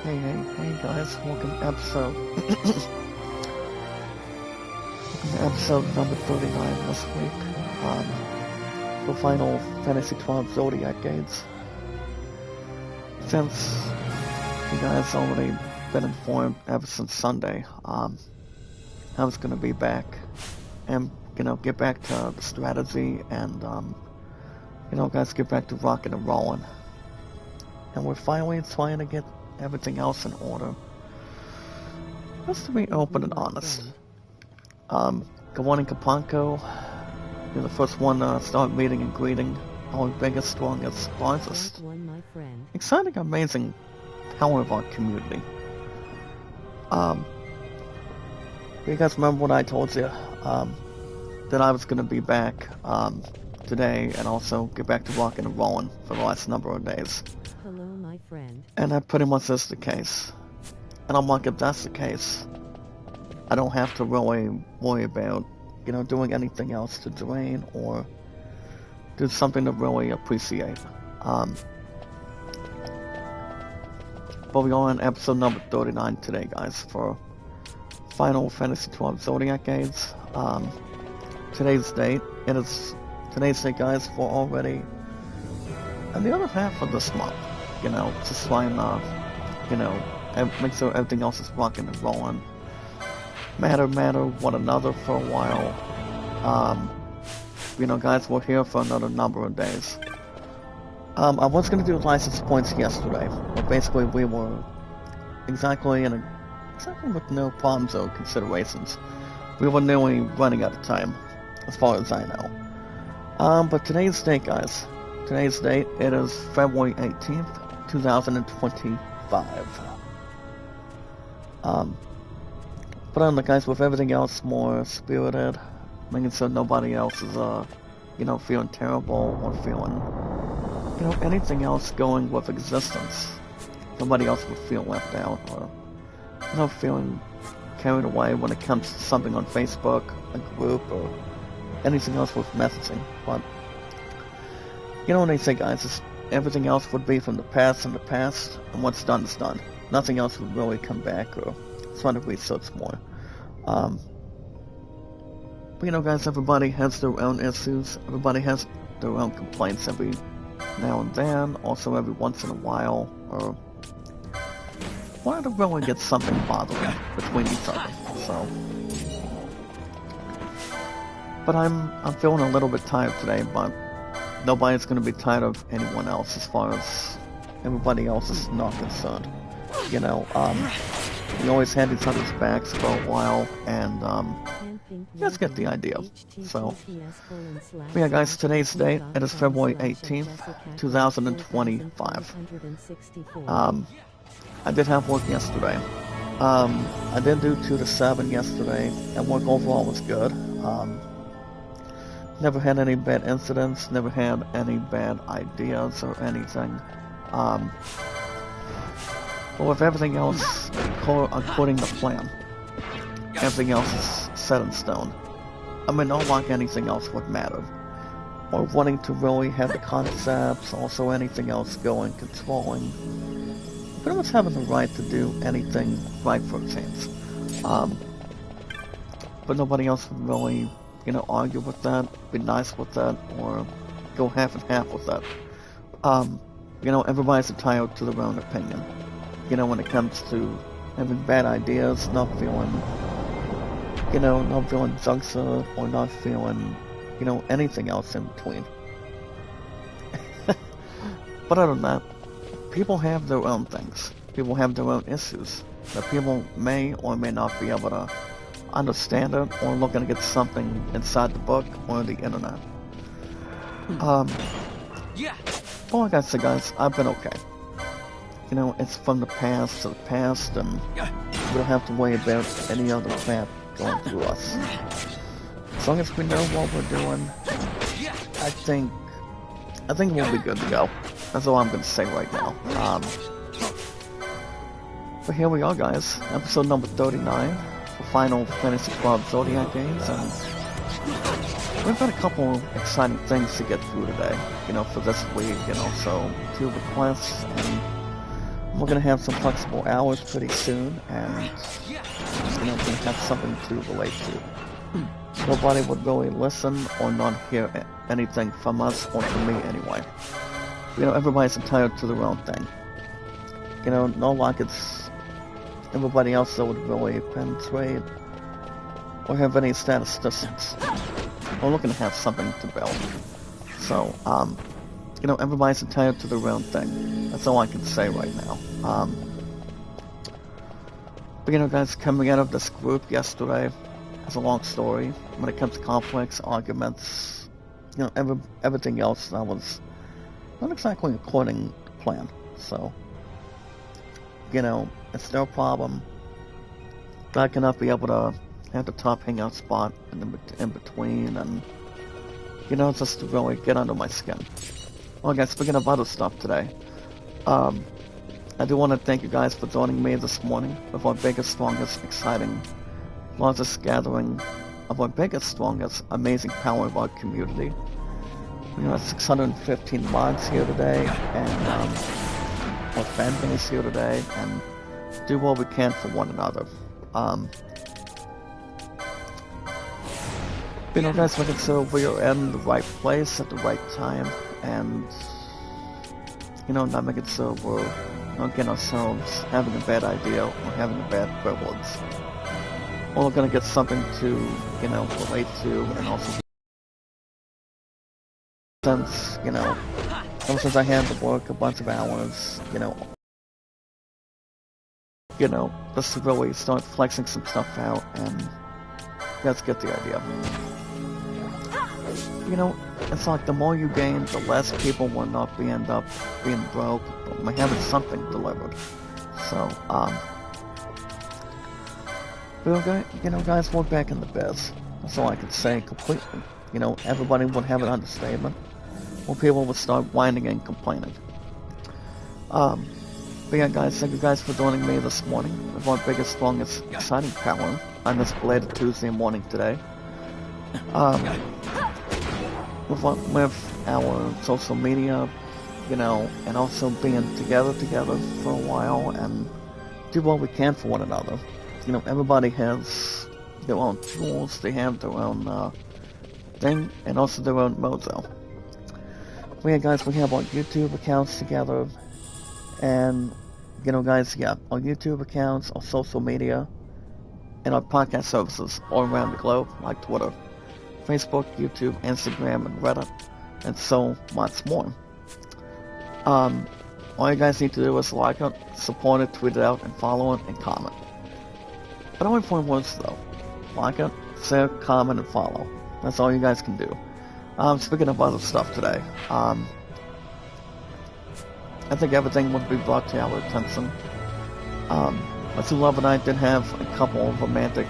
Hey guys, welcome to episode number 39 this week, for Final Fantasy 12 Zodiac games. Since you guys already been informed ever since Sunday, I was gonna be back and, get back to the strategy and, guys, get back to rocking and rolling. And we're finally trying to get everything else in order. Just to be open and honest. Good morning, Kapanko. You're the first one to start meeting and greeting our biggest, strongest, largest, exciting, amazing power of our community. You guys remember what I told you? That I was going to be back today and also get back to rocking and rolling for the last number of days. Hello, my friend. And that pretty much is the case. And I'm like, if that's the case, I don't have to really worry about, doing anything else to drain or do something to really appreciate. But we are on episode number 39 today, guys, for Final Fantasy 12 Zodiac games. Today's date, guys, we're already in the other half of this month. Just trying to, make sure everything else is rocking and rolling. Matter one another for a while. Guys, we're here for another number of days. I was going to do license points yesterday, but basically we were exactly with no problems or considerations. We were nearly running out of time, as far as I know. But today's date, guys. Today's date, it is February 18th, 2025. But guys, with everything else more spirited, making sure nobody else is, feeling terrible or feeling, anything else going with existence. Nobody else would feel left out or, feeling carried away when it comes to something on Facebook, a group, or anything else with messaging. But what they say, guys, everything else would be from the past, and what's done is done. Nothing else would really come back or try to research more. But guys, everybody has their own issues. Everybody has their own complaints every now and then, also every once in a while, or wanted to really get something bothering between each other. So, but I'm feeling a little bit tired today, but nobody's going to be tired of anyone else as far as everybody else is not concerned. We always had each other's backs for a while, and you guys get the idea. So, but yeah, guys, today's date, it is February 18th, 2025. I did have work yesterday. I did do 2 to 7 yesterday, and work overall was good. Never had any bad incidents, never had any bad ideas or anything. But with everything else according to plan, everything else is set in stone. Not like anything else would matter. Or wanting to really have the concepts, also anything else going, controlling. Pretty much having the right to do anything right for a chance. But nobody else would really, argue with that, be nice with that, or go half and half with that. Everybody's entitled to their own opinion. When it comes to having bad ideas, not feeling junctured, or not feeling, anything else in between. But other than that, people have their own things. People have their own issues that people may or may not be able to understand it, or looking to get something inside the book or the internet. But like I said, guys, I've been okay. It's from the past to the past, and we don't have to worry about any other crap going through us. As long as we know what we're doing, I think we'll be good to go. That's all I'm going to say right now. But here we are, guys. Episode number 39 for Final Fantasy 12 Zodiac games, and we've got a couple exciting things to get through today, for this week, and also 2 requests, and we're gonna have some flexible hours pretty soon, and we're gonna have something to relate to. Nobody would really listen or not hear anything from us, or from me anyway. Everybody's entitled to their own thing. Not like it's everybody else that would really penetrate or have any statistics. We're looking to have something to build. So, everybody's entitled to their own thing. That's all I can say right now. But guys, coming out of this group yesterday, it's a long story. When it comes to conflicts, arguments, everything else, that was not exactly according to plan. So, it's their problem. I cannot be able to have the top hangout spot in between, and just to really get under my skin. Well, guys, speaking of other stuff today, I do want to thank you guys for joining me this morning with our biggest, strongest, exciting, largest gathering of our biggest, strongest, amazing power of our community. We have 615 mods here today, and our fan base here today, and do what we can for one another. Guys, making sure we are in the right place at the right time, and not making sure we're not getting ourselves having a bad idea or having a bad privilege. Or we're gonna get something to, relate to, and also since, ever since I had to work a bunch of hours, just to really start flexing some stuff out, and you guys get the idea. It's like the more you gain, the less people will not end up being broke, but having something delivered. So, guys, we're back in the biz. That's all I can say completely. Everybody would have an understatement, or people would start whining and complaining. But yeah, guys, thank you guys for joining me this morning with our biggest, strongest, exciting power on this belated Tuesday morning today. With our social media, and also being together for a while, and do what we can for one another. Everybody has their own tools, they have their own thing, and also their own mojo. But yeah, guys, we have our YouTube accounts together, and guys, yeah, our YouTube accounts, our social media, and our podcast services all around the globe, like Twitter, Facebook, YouTube, Instagram, and Reddit, and so much more. All you guys need to do is like it, support it, tweet it out, and follow it, and comment. But only for once, though. Like it, share, comment, and follow. That's all you guys can do. Speaking of other stuff today, I think everything would be brought to our attention. My true love and I did have a couple of romantic,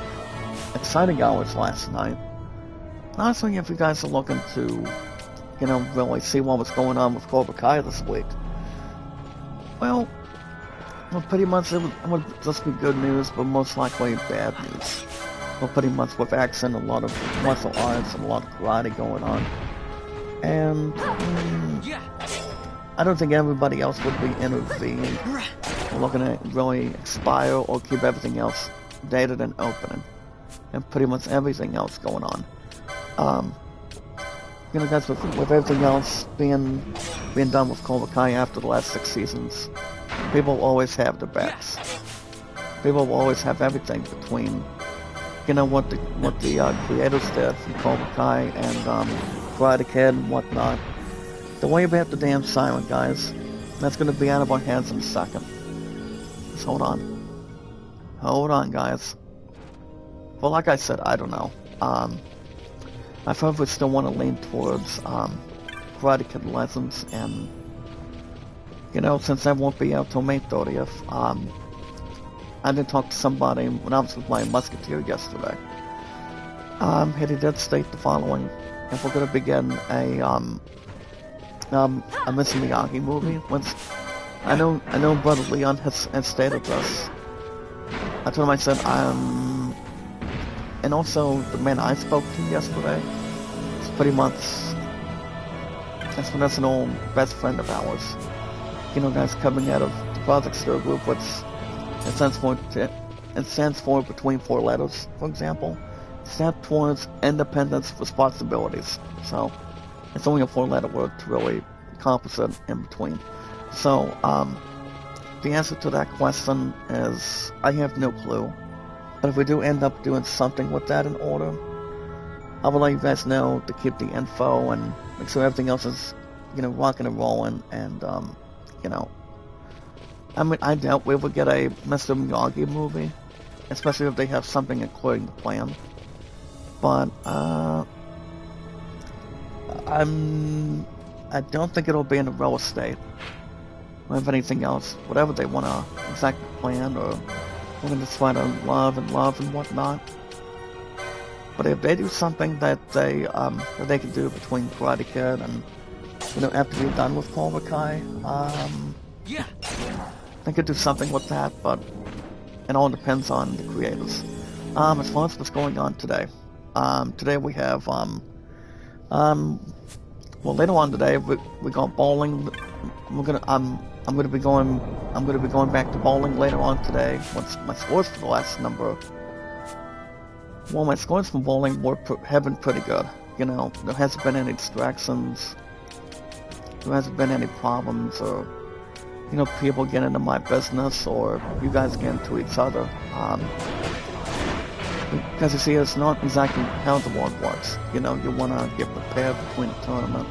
exciting hours last night. Honestly, if you guys are looking to, really see what was going on with Cobra Kai this week, well, pretty much it would just be good news, but most likely bad news. Well, pretty much with action, a lot of martial arts, and a lot of karate going on. And I don't think everybody else would be intervened. We're looking to really expire or keep everything else dated and open, and pretty much everything else going on. Guys, with everything else being done with Cobra Kai after the last 6 seasons, people will always have their backs. People will always have everything between, what the creators did from Cobra Kai and Karate Kid and whatnot. The way we have to damn silent, guys. That's going to be out of our hands in a second. Just hold on. Hold on, guys. Well, like I said, I don't know. I probably still want to lean towards Karate Kid lessons, and since I won't be out till May 30th, I did talk to somebody when I was with my Musketeer yesterday. He did state the following: if we're going to begin a Mr. Miyagi movie, which I know Brother Leon has stated this. I told him, I said, and also the man I spoke to yesterday is pretty much, that's an old best friend of ours. Guys, coming out of the Project Stir Group, which it stands for between four letters, for example. Step towards independence responsibilities. So it's only a four-letter word to really encompass it in between. So the answer to that question is I have no clue. But if we do end up doing something with that in order, I will let you guys know to keep the info and make sure everything else is, rocking and rolling. And I mean, I doubt we will get a Mr. Miyagi movie, especially if they have something according to plan. But I don't think it'll be in a real estate. Or if anything else, whatever they want to exactly plan, or we're going to try to love and whatnot. But if they do something that they can do between Karate Kid and after we're done with Cobra Kai, they could do something with that. But it all depends on the creators. As far as what's going on today. Today we have, well, later on today we go bowling. I'm gonna be going back to bowling later on today. Once my scores for the last number, well, my scores from bowling have been pretty good. There hasn't been any distractions. There hasn't been any problems, or people get into my business, or you guys get into each other. Because you see, it's not exactly how the world works. You want to get prepared between the tournament.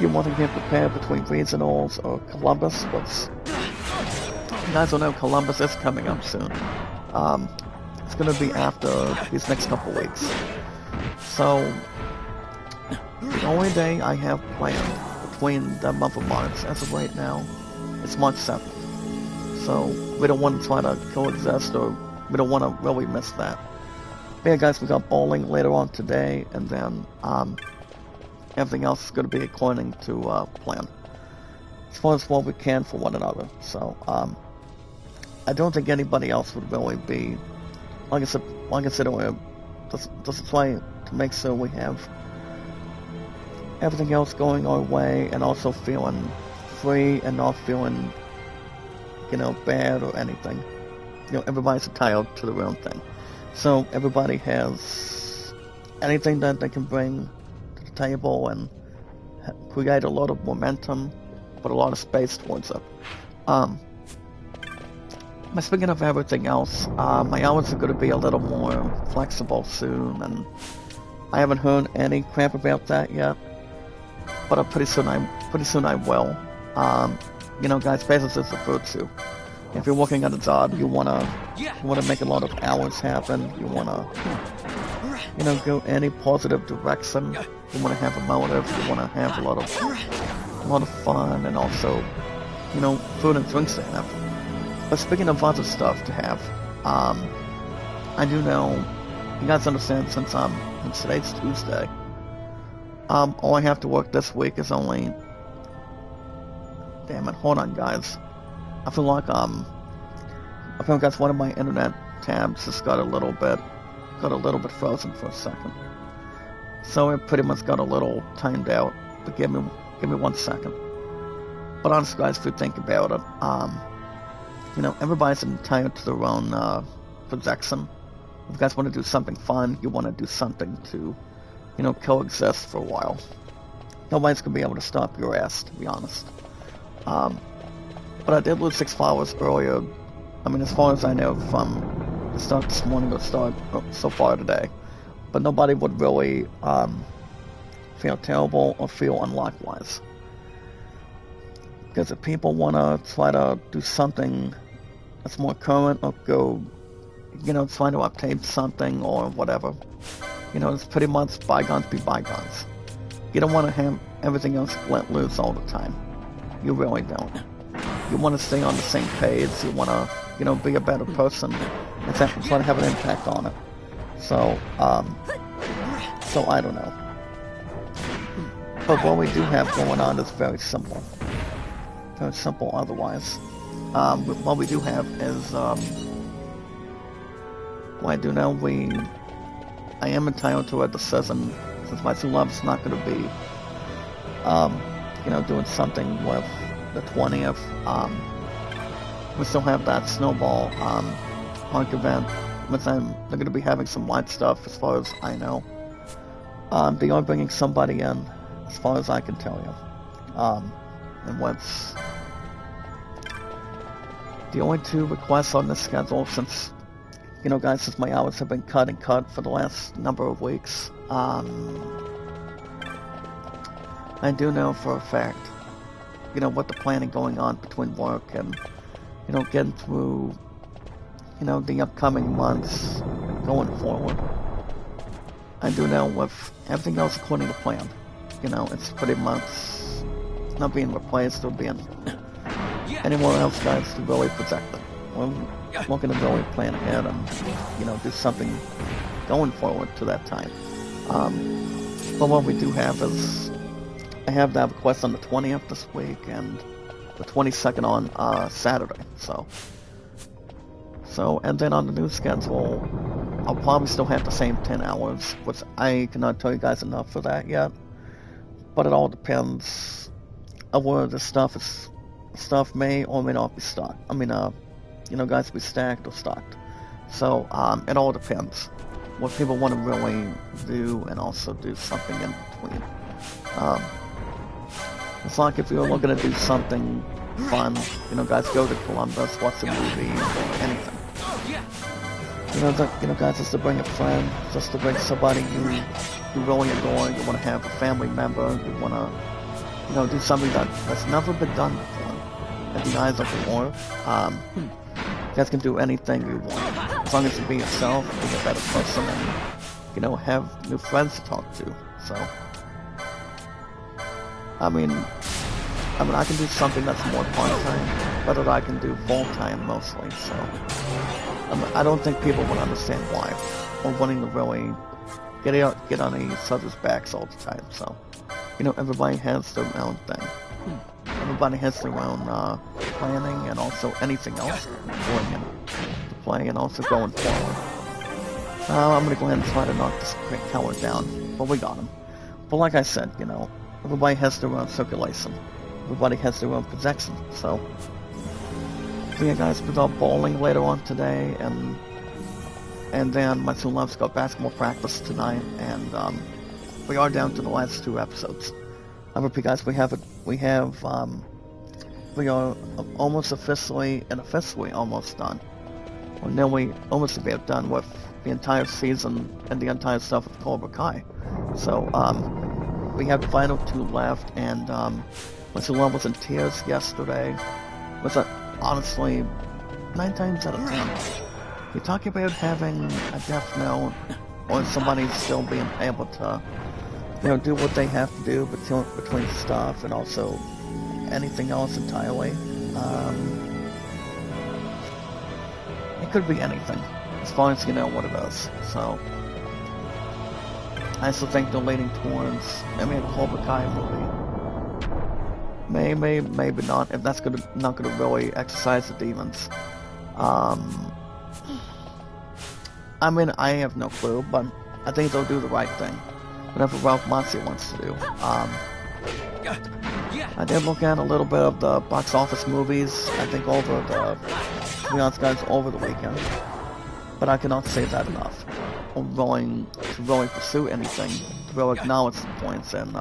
You want to get prepared between regionals or Columbus, which you guys will know Columbus is coming up soon. It's going to be after these next couple weeks. So, the only day I have planned between the month of March, as of right now, is March 7th. So, we don't want to try to coexist, or we don't want to really miss that. But yeah, guys, we got bowling later on today, and then everything else is going to be according to plan, as far as what we can for one another. So I don't think anybody else would really be, like I said earlier, just try to make sure we have everything else going our way, and also feeling free and not feeling bad or anything. Everybody's entitled to their own thing. So everybody has anything that they can bring to the table and create a lot of momentum, put a lot of space towards it. Speaking of everything else, my hours are going to be a little more flexible soon, and I haven't heard any crap about that yet. But pretty soon I will. Guys, patience is the virtue. If you're working at a job, you wanna make a lot of hours happen. You wanna, go any positive direction. You wanna have a motive. You wanna have a lot of fun, and also, food and drinks to have. But speaking of other stuff to have, I do know, you guys understand, since today's Tuesday, all I have to work this week is only. Damn it! Hold on, guys. I feel like guys, one of my internet tabs just got a little bit frozen for a second. So it pretty much got a little timed out. But give me 1 second. But honestly, guys, if you think about it, everybody's entitled to their own projection. If you guys want to do something fun, you want to do something to, coexist for a while. Nobody's gonna be able to stop your ass, to be honest. But I did lose 6 followers earlier. I mean, as far as I know, from the start this morning or start so far today. But nobody would really feel terrible or feel unlikewise. Because if people want to try to do something that's more current, or go, try to obtain something or whatever, it's pretty much bygones be bygones. You don't want to have everything else let loose all the time. You really don't. You want to stay on the same page. You want to, be a better person and try to have an impact on it. So I don't know. But what we do have going on is very simple. Very simple otherwise. What we do have is, well, I do know I am entitled to a decision, since my true love is not going to be, doing something with the 20th. We still have that snowball park event, which they're going to be having some light stuff as far as I know. They are bringing somebody in, as far as I can tell you. And what's the only two requests on this schedule, since, you know, guys, since my hours have been cut and cut for the last number of weeks, I do know for a fact, you know, what the planning going on between work and, you know, getting through, you know, the upcoming months going forward. I do know with everything else according to plan, you know, it's pretty much not being replaced or being anywhere else, guys, to really protect it. We're looking to really plan ahead and, you know, do something going forward to that time. But what we do have is, I have that request on the 20th this week and the 22nd on Saturday. So, and then on the new schedule, I'll probably still have the same 10 hours, which I cannot tell you guys enough for that yet. But it all depends on where the stuff may or may not be stocked. I mean, you know, guys, be stacked or stocked. So, it all depends what people want to really do and also do something in between. It's like if you're looking to do something fun, you know, guys, go to Columbus, watch a movie, or anything. You know, guys, just to bring a friend, just to bring somebody you really adore, you want to have a family member, you want to, you know, do something that's never been done before. In the eyes of the Lord, you guys can do anything you want, as long as you be yourself, be a better person, and, you know, have new friends to talk to. So, I mean, I can do something that's more part-time, but that I can do full-time mostly, so I don't think people would understand why, or wanting to really get on each other's backs all the time. So, you know, everybody has their own thing. Everybody has their own planning and also anything else going into play and also going forward. I'm gonna go ahead and try to knock this quick coward down, but we got him. But like I said, you know, everybody has their own circulation. Everybody has their own projection, so yeah, guys, we've got bowling later on today, and then my two loves got basketball practice tonight, and we are down to the last two episodes. I repeat, guys, we are almost officially almost done. We're nearly almost about done with the entire season and the entire stuff with Cobra Kai. So we have the final two left, and my two love was in tears yesterday. Was honestly 9 times out of 10. You're talking about having a death note or somebody still being able to, you know, do what they have to do between stuff and also anything else entirely. It could be anything, as far as you know what it is. So I still think they're leaning towards maybe a Cobra Kai movie. Maybe not, if that's not gonna really exercise the demons. I mean, I have no clue, but I think they'll do the right thing. Whatever Ralph Macchio wants to do. I did look at a little bit of the box office movies, I think to be honest, guys, over the weekend. But I cannot say that enough. I'm willing to really pursue anything, to really acknowledge the points and,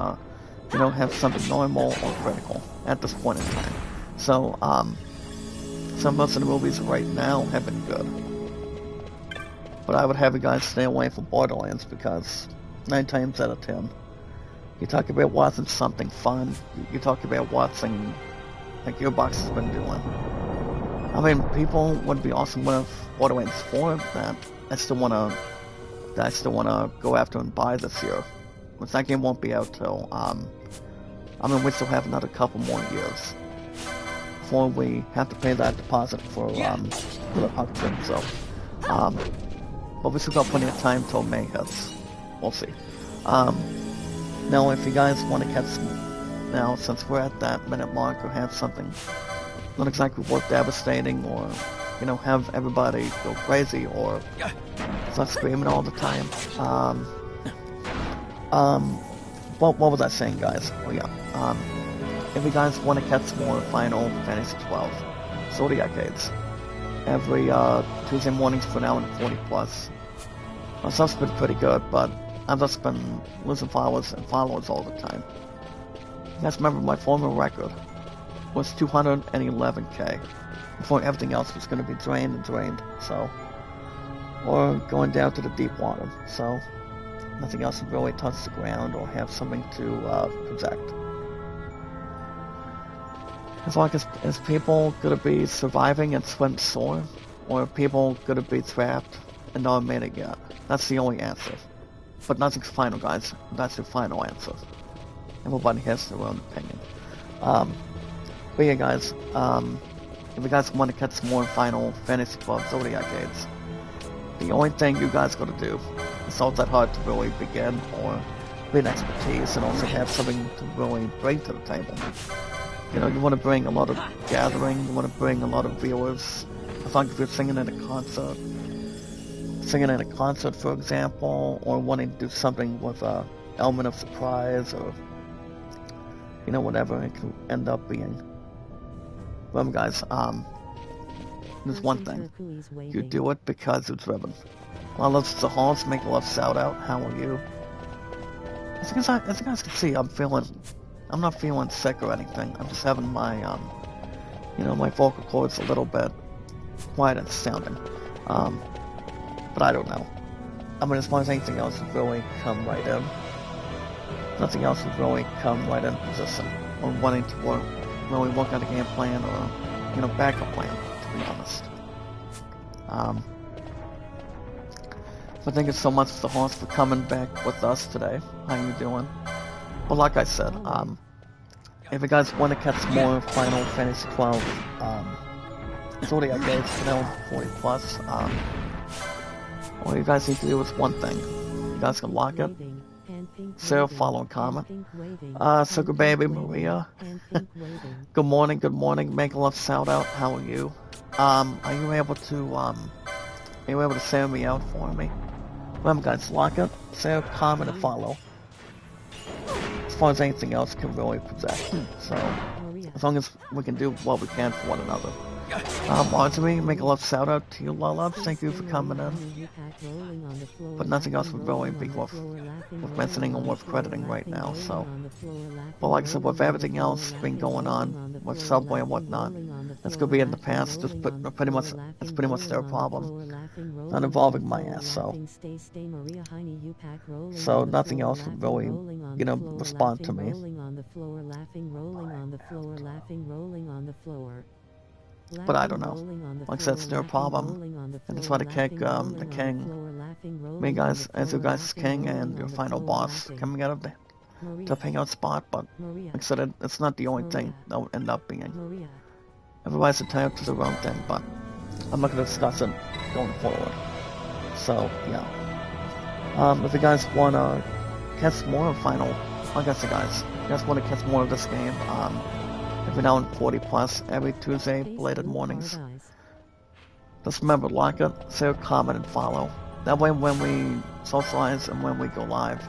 you know, have something normal or critical at this point in time. So, some most of the movies right now have been good. But I would have you guys stay away from Borderlands because 9 times out of 10, you talk about watching something fun, you talk about watching, like Gearbox has been doing. I mean, people would be awesome with Borderlands 4 that I still wanna go after and buy this year. Which that game won't be out till, I mean, we still have another couple more years before we have to pay that deposit for the auction, so, but we still got plenty of time till May hits. We'll see. Now, if you guys want to catch, now, since we're at that minute mark, or have something not exactly worth devastating, or, you know, have everybody go crazy, or start screaming all the time, what was I saying, guys? Oh yeah, if you guys want to catch more Final Fantasy 12 Zodiac Aids, every Tuesday mornings for an hour and 40 plus. My stuff's been pretty good, but I've just been losing followers and followers all the time. You guys remember my former record was 211k before everything else was going to be drained and drained, so, or going down to the deep water, so nothing else would really touch the ground or have something to protect. As long as people gonna be surviving and swim sore, or are people gonna be trapped and not made it yet? That's the only answer. But nothing's final, guys. That's the final answer. Everybody has their own opinion. But yeah, guys, if you guys want to catch more Final Fantasy 12 Zodiac Aids, the only thing you guys gotta do, it's not that hard to really begin or be an expertise and also have something to really bring to the table. You know, you want to bring a lot of gathering, you want to bring a lot of viewers. It's like if you're singing at a concert, for example, or wanting to do something with a element of surprise, or, you know, whatever it could end up being. Remember, guys, there's one thing. You do it because it's driven. Well, let's the halls make a love shout out. How are you? As you guys can see, I'm not feeling sick or anything. I'm just having my, you know, my vocal cords a little bit quiet and sounding. But I don't know. I mean, as far as anything else would really come right in. Nothing else would really come right in position. Or wanting to really work out a game plan or, you know, backup plan, to be honest. But thank you so much to the host for coming back with us today. How you doing? Well, like I said, if you guys want to catch more Final Fantasy 12, Zodiac Aids, you know, 40 plus, all you guys need to do is one thing. You guys can lock it, share, follow, and comment. Sugar Baby Maria. Good morning, make a love shout out. How are you? Are you able to share me out for me? Remember, guys, lock it, share, comment, and follow. As far as anything else can really project. So, as long as we can do what we can for one another. On to me, make a love shout out to you, Lala. Thank you for coming in. But nothing else would really be worth mentioning or worth crediting right now, so. But like I said, with everything else been going on, with Subway and whatnot, that's gonna be in the past, it's pretty much their problem. Not involving my ass, so. So nothing else would really, you know, respond to me. But I don't know. Like I said, it's their problem. And that's why the king, me guys, as you guys' king and your final boss coming out of the hangout spot, but like I said, it's not the only thing that will end up being. Everybody's entitled to their own thing, but I'm not going to discuss it going forward. So, yeah. If you guys want to catch more of Final, like I said, guys, if you guys want to catch more of this game, every now and 40 plus every Tuesday, belated mornings. Just remember, like it, share, comment, and follow. That way, when we socialize and when we go live,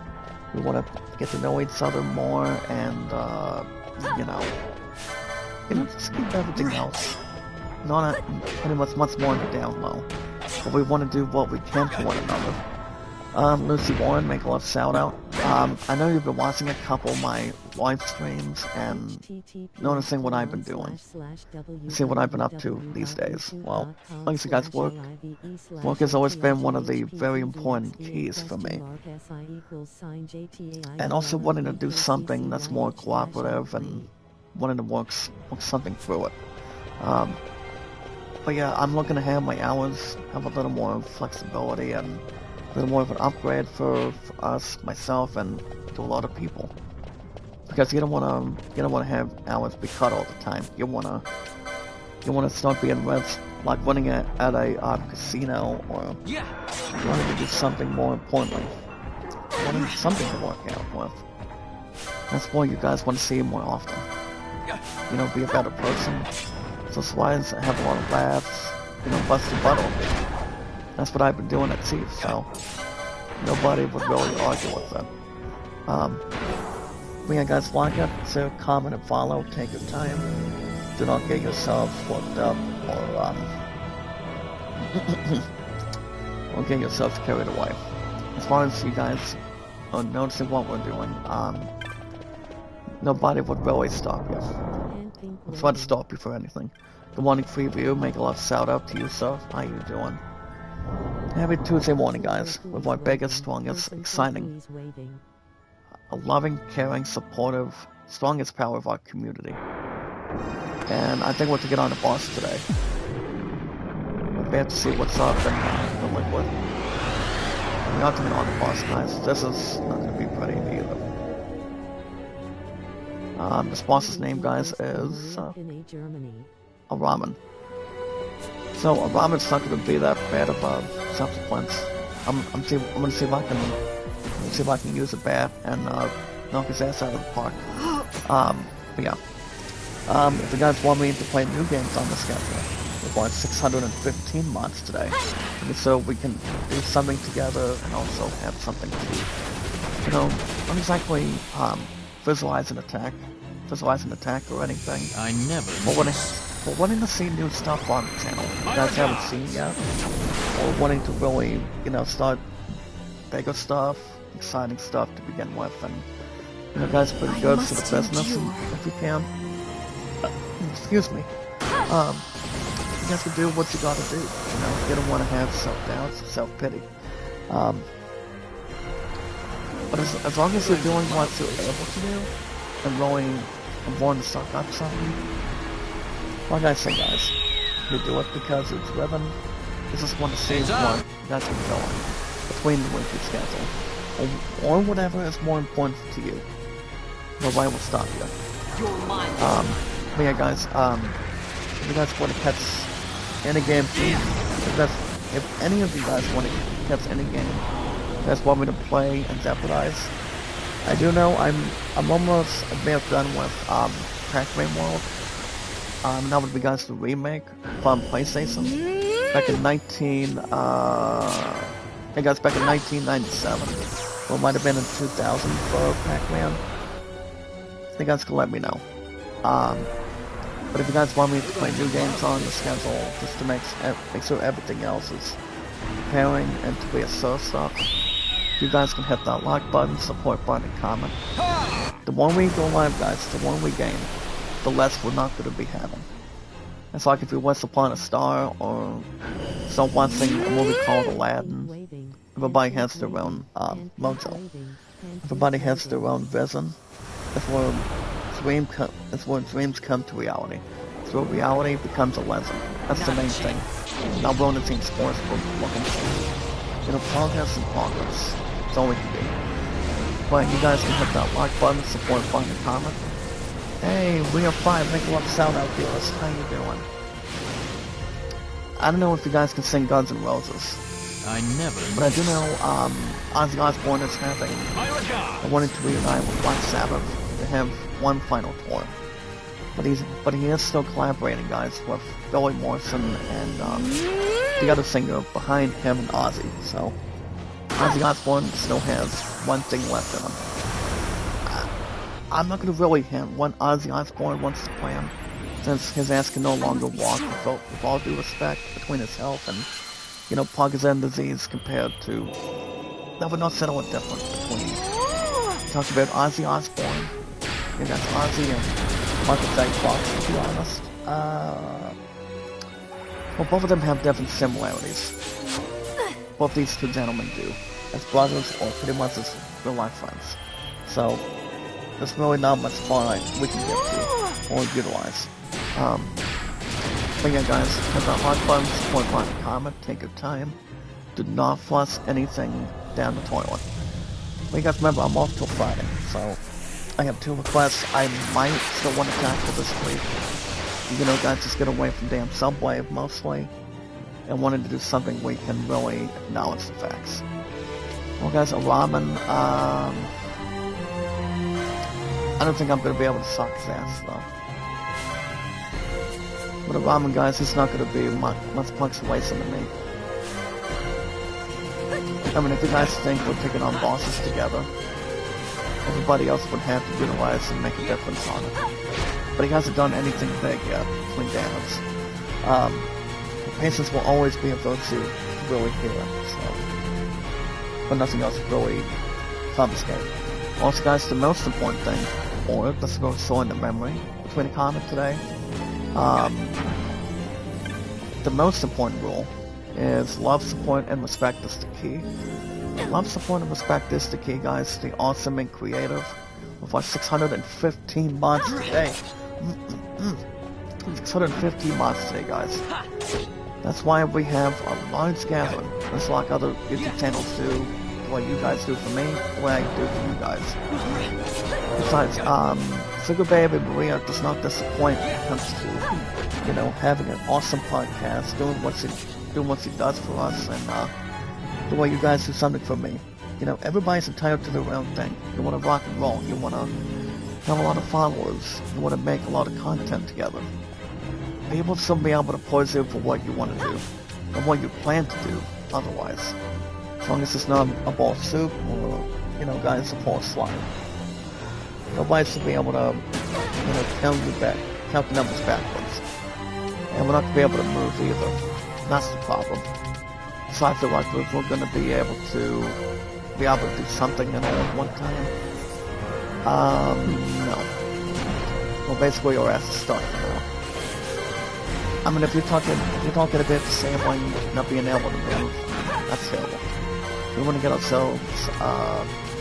we want to get to know each other more and, you know, just keep everything else. Not pretty much more in the down low. But we want to do what we can for one another. Lucy Warren, make a love shout out. I know you've been watching a couple of my live streams and noticing what I've been doing. See what I've been up to these days. Well, like I said, guys, work has always been one of the very important keys for me. And also wanting to do something that's more cooperative and wanting to work something through it. But yeah, I'm looking to have my hours have a little more flexibility and a little more of an upgrade for us, myself, and to a lot of people. Because you don't want to have hours be cut all the time. You want to start being reds, like running at a casino, or you want to do something more importantly. Wanting something to work out with. That's why you guys want to see more often. You know, be a better person. Socialize, have a lot of laughs, you know, bust your butt open. That's what I've been doing at Chief, so nobody would really argue with it. But yeah, guys, like it, so comment and follow. Take your time. Do not get yourself worked up or get yourself carried away. As far as you guys are noticing what we're doing, nobody would really stop you. I'll try to stop you for anything. Good morning, Freeview. Make a lot of shout out to you, sir. How you doing? Happy Tuesday morning, guys, with our biggest, strongest, exciting, a loving, caring, supportive, strongest power of our community. And I think we're to get on the boss today. We have to see what's up in the liquid. We have to get on the boss, guys. This is not going to be pretty either. This boss's name, guys, is a ramen. So a ramen's not going to be that bad of a subsequence. I'm gonna see if I can use a bat and knock his ass out of the park. But yeah. If you guys want me to play new games on the schedule, we're going 615 mods today, so we can do something together and also have something to, not exactly visualize an attack or anything. I never. But wanting to see new stuff on the channel you guys haven't seen yet, or wanting to really, start bigger stuff, exciting stuff to begin with, and guys, pretty good for the business if you can. Excuse me. You have to do what you gotta do. You don't want to have self-doubts, self-pity. But as long as you're doing what you're able to do, and really wanting to suck up something, like I say, guys, you do it because it's driven. You just want to see what you guys are going between the weekly schedule, or whatever is more important to you. Nobody will stop you. But yeah, guys, if you guys want to catch any game, if any of you guys want to catch any game you guys want me to play and jeopardize, I do know I may have done with Pac-Man World. That would be, guys, the remake from PlayStation back in 1997. Or it might have been in 2000 for Pac-Man. You guys can let me know. But if you guys want me to play new games on the schedule, just to make sure everything else is preparing and to be a stuff, you guys can hit that like button, support button, and comment. The more we go live, guys, the more we gain, the less we're not going to be having. It's like if you Once Upon a Star, or some watching a movie called Aladdin. Everybody has their own mojo. Everybody has their own vision. That's where dreams come to reality. So reality becomes a legend. That's the main thing. Not willing to change sports, but looking for progress and progress. That's all we can do. But you guys can hit that like button, support button, and comment. Hey, we have 5 make a lot of sound out viewers. How you doing? I don't know if you guys can sing Guns N' Roses. I never. But I do know Ozzy Osbourne is having I wanted to reunite with Black Sabbath to have one final tour. But he is still collaborating, guys, with Billy Morrison and the other singer behind him and Ozzy. So Ozzy Osbourne still has one thing left in him. I'm not going to really hint when Ozzy Osbourne wants to play him, since his ass can no longer walk, with all due respect between his health and, Parkinson's disease compared to... That would not settle a difference between... Talk about Ozzy Osbourne, and that's Ozzy and Michael J. Fox, to be honest. Well, both of them have different similarities. Both these two gentlemen do, as brothers or pretty much as real-life friends. So, there's really not much fun we can get to or utilize. But yeah, guys, hit that like button, support button, comment, take your time. Do not flush anything down the toilet. But you guys remember, I'm off till Friday, so I have 2 requests I might still want to tackle this week. Guys, just get away from damn Subway mostly, and wanted to do something we can really acknowledge the facts. Well, guys, a ramen, I don't think I'm going to be able to suck his ass, though. But a ramen, guys, he's not going to be much punch away from me. I mean, if you guys think we're taking on bosses together, everybody else would have to utilize and make a difference on it. But he hasn't done anything big yet between damage. Patience will always be a virtue really here, so. But nothing else really confiscated. Also, guys, the most important thing, or let's go showing the memory between the comment today. The most important rule is love, support, and respect is the key. Love, support, and respect is the key, guys. The awesome and creative with our 615 mods today. 615 mods today, guys. That's why we have a large gathering. Just like other YouTube channels do, what you guys do for me, what I do for you guys. Besides, Sugar Baby Maria does not disappoint when it comes to, having an awesome podcast, doing what she does for us, and the way you guys do something for me. Everybody's entitled to their own thing. You want to rock and roll. You want to have a lot of followers. You want to make a lot of content together. People still be able to praise you for what you want to do and what you plan to do otherwise. As long as it's not a ball of soup or, guys, a ball of slime. Nobody should be able to, count the numbers backwards. And we're not going to be able to move either. That's the problem. So I feel like we're going to be able to do something in all at one time. No. Well, basically your ass is stuck now. I mean, if you're talking a bit the same way, not being able to move, that's terrible. We want to get ourselves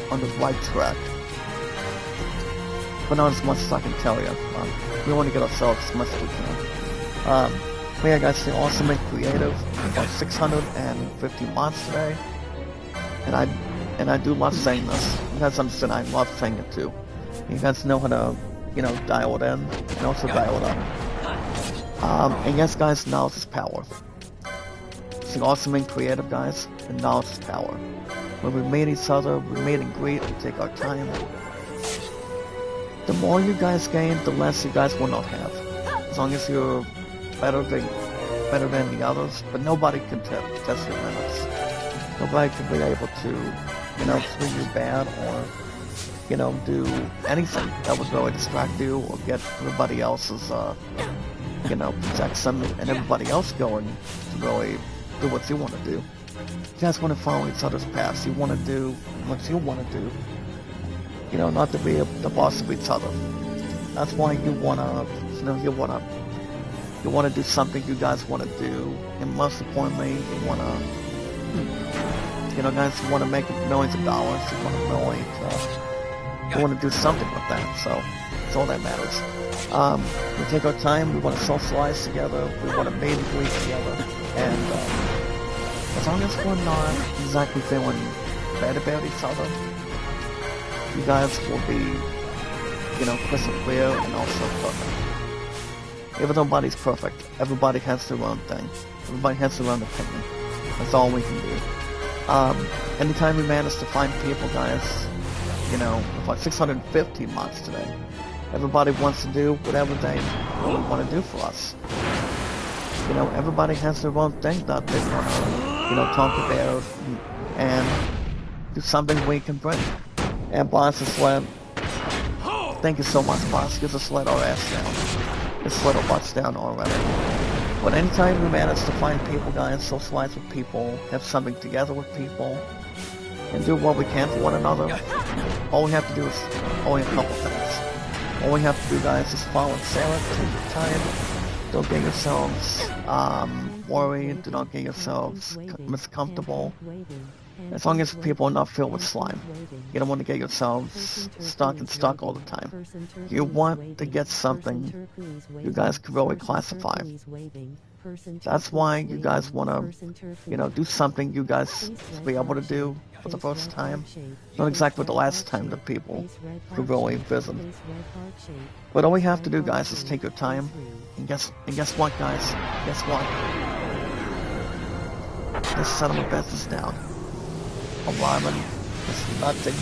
on the right track. But not as much as I can tell you. We want to get ourselves as much as we can. But yeah, guys, the awesome and creative. About 650 mods today. And I do love saying this. You guys understand I love saying it too. You guys know how to, dial it in and also dial it up. And yes, guys, knowledge is power. It's awesome and creative, guys, and knowledge is power. When we meet each other, we meet and greet, we take our time. The more you guys gain, the less you guys will not have. As long as you're better than the others, but nobody can test your limits. Nobody can be able to, treat you bad or, do anything that would really distract you or get everybody else's, protection and everybody else going to really do what you want to do. You guys want to follow each other's paths. You want to do what you want to do. Not to be the boss of each other. That's why you wanna do something you guys want to do, and most importantly, you wanna, guys, you want to make millions of dollars. You want to do something with that. So that's all that matters. We take our time. We want to socialize together. We want to meet and greet together, and as long as we're not exactly feeling bad about each other, you guys will be, crystal clear and also perfect. Even though nobody's perfect, everybody has their own thing. Everybody has their own opinion. That's all we can do. Anytime we manage to find people, guys, with like 650 mods today, everybody wants to do whatever they really want to do for us. Everybody has their own thing that they want to, talk about and do something we can bring. And Boss has let, thank you so much, Boss, because it's let our ass down. It's let our butts down already. But anytime we manage to find people, guys, socialize with people, have something together with people, and do what we can for one another, all we have to do is only a couple things. All we have to do, guys, is follow Sarah, take your time, don't get yourselves worried, do not get yourselves miscomfortable. As long as people are not filled with slime. You don't want to get yourselves stuck all the time. You want to get something you guys can really classify. That's why you guys want to, do something you guys be able to do for the first time. Not exactly the last time that people could really visit. But all we have to do, guys, is take your time. And guess what, guys? Guess what? This settlement bet is down. Orion has nothing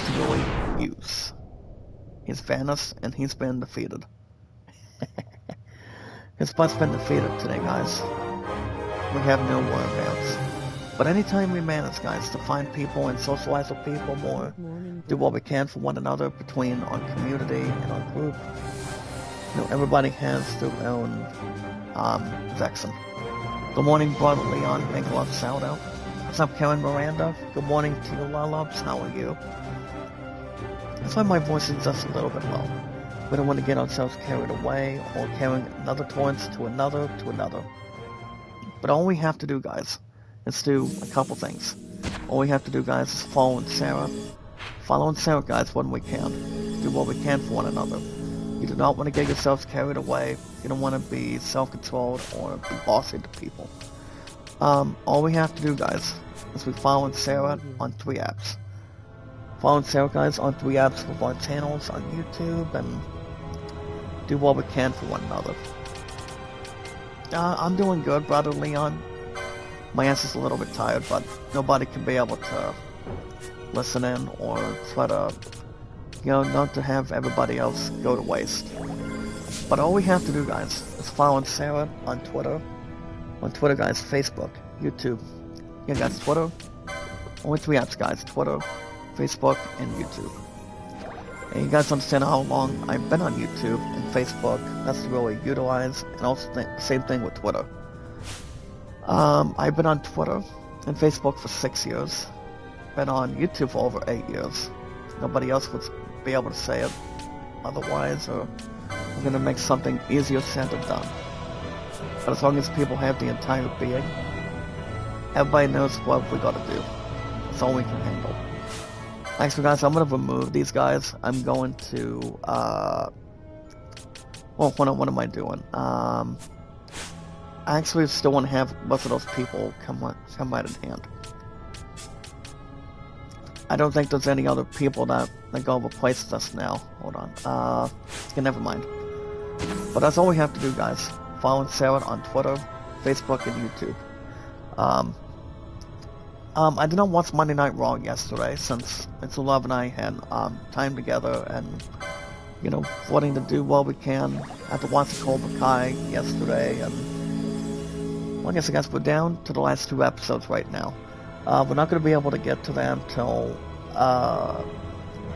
to really use. He's vanished and he's been defeated. His butt's been defeated today, guys. We have no whereabouts. But anytime we manage, guys, to find people and socialize with people more, do what we can for one another between our community and our group. You know, everybody has their own section. Good morning, brother Leon. Make a love shout out. What's up, Karen Miranda? Good morning to you, Lollops. How are you? That's why my voice is just a little bit low. We don't want to get ourselves carried away or carrying another torrent to another to another. But all we have to do, guys, is do a couple things. All we have to do, guys, is follow Sarah. Follow Sarah, guys, when we can. Do what we can for one another. You do not want to get yourselves carried away. You don't want to be self-controlled or be bossy to people. All we have to do, guys, is we follow Sarah on 3 apps. Follow Sarah, guys, on 3 apps with our channels on YouTube and do what we can for one another. I'm doing good, brother Leon. My ass is a little bit tired, but nobody can be able to listen in or try to, you know, not to have everybody else go to waste. But all we have to do, guys, is follow Sarah on Twitter. On Twitter, guys, Facebook, YouTube. Yeah, guys, Twitter. Only 3 apps, guys. Twitter, Facebook, and YouTube. And you guys understand how long I've been on YouTube and Facebook. That's really utilized. And also same thing with Twitter. I've been on Twitter and Facebook for 6 years. Been on YouTube for over 8 years. Nobody else would be able to say it otherwise, or we're going to make something easier said than done. But as long as people have the entire being, everybody knows what we got to do. That's all we can handle. Actually, guys, I'm going to remove these guys. I'm going to, well, what am I doing? I actually still want to have most of those people come right in hand. I don't think there's any other people that go replace us now. Hold on. Okay, never mind. But that's all we have to do, guys. Follow Sarah on Twitter, Facebook, and YouTube. I did not watch Monday Night Raw yesterday since it's 11 and I had time together and, you know, wanting to do what we can. I had to watch Cobra Kai yesterday, and well, I guess we're down to the last 2 episodes right now. We're not going to be able to get to them till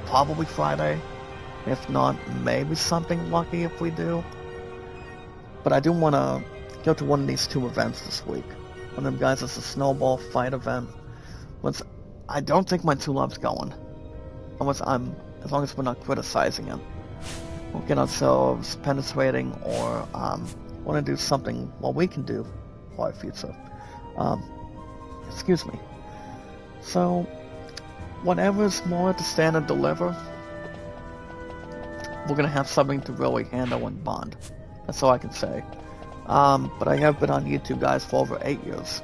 probably Friday. If not, maybe something lucky if we do. But I do want to go to one of these 2 events this week. One of them, guys, is a snowball fight event. I don't think my 2 love's going. As long as we're not criticizing it. We'll get ourselves penetrating or want to do something what we can do for our future. Excuse me. So, whatever's more to stand and deliver, we're going to have something to really handle and bond. That's all I can say. But I have been on YouTube, guys, for over 8 years.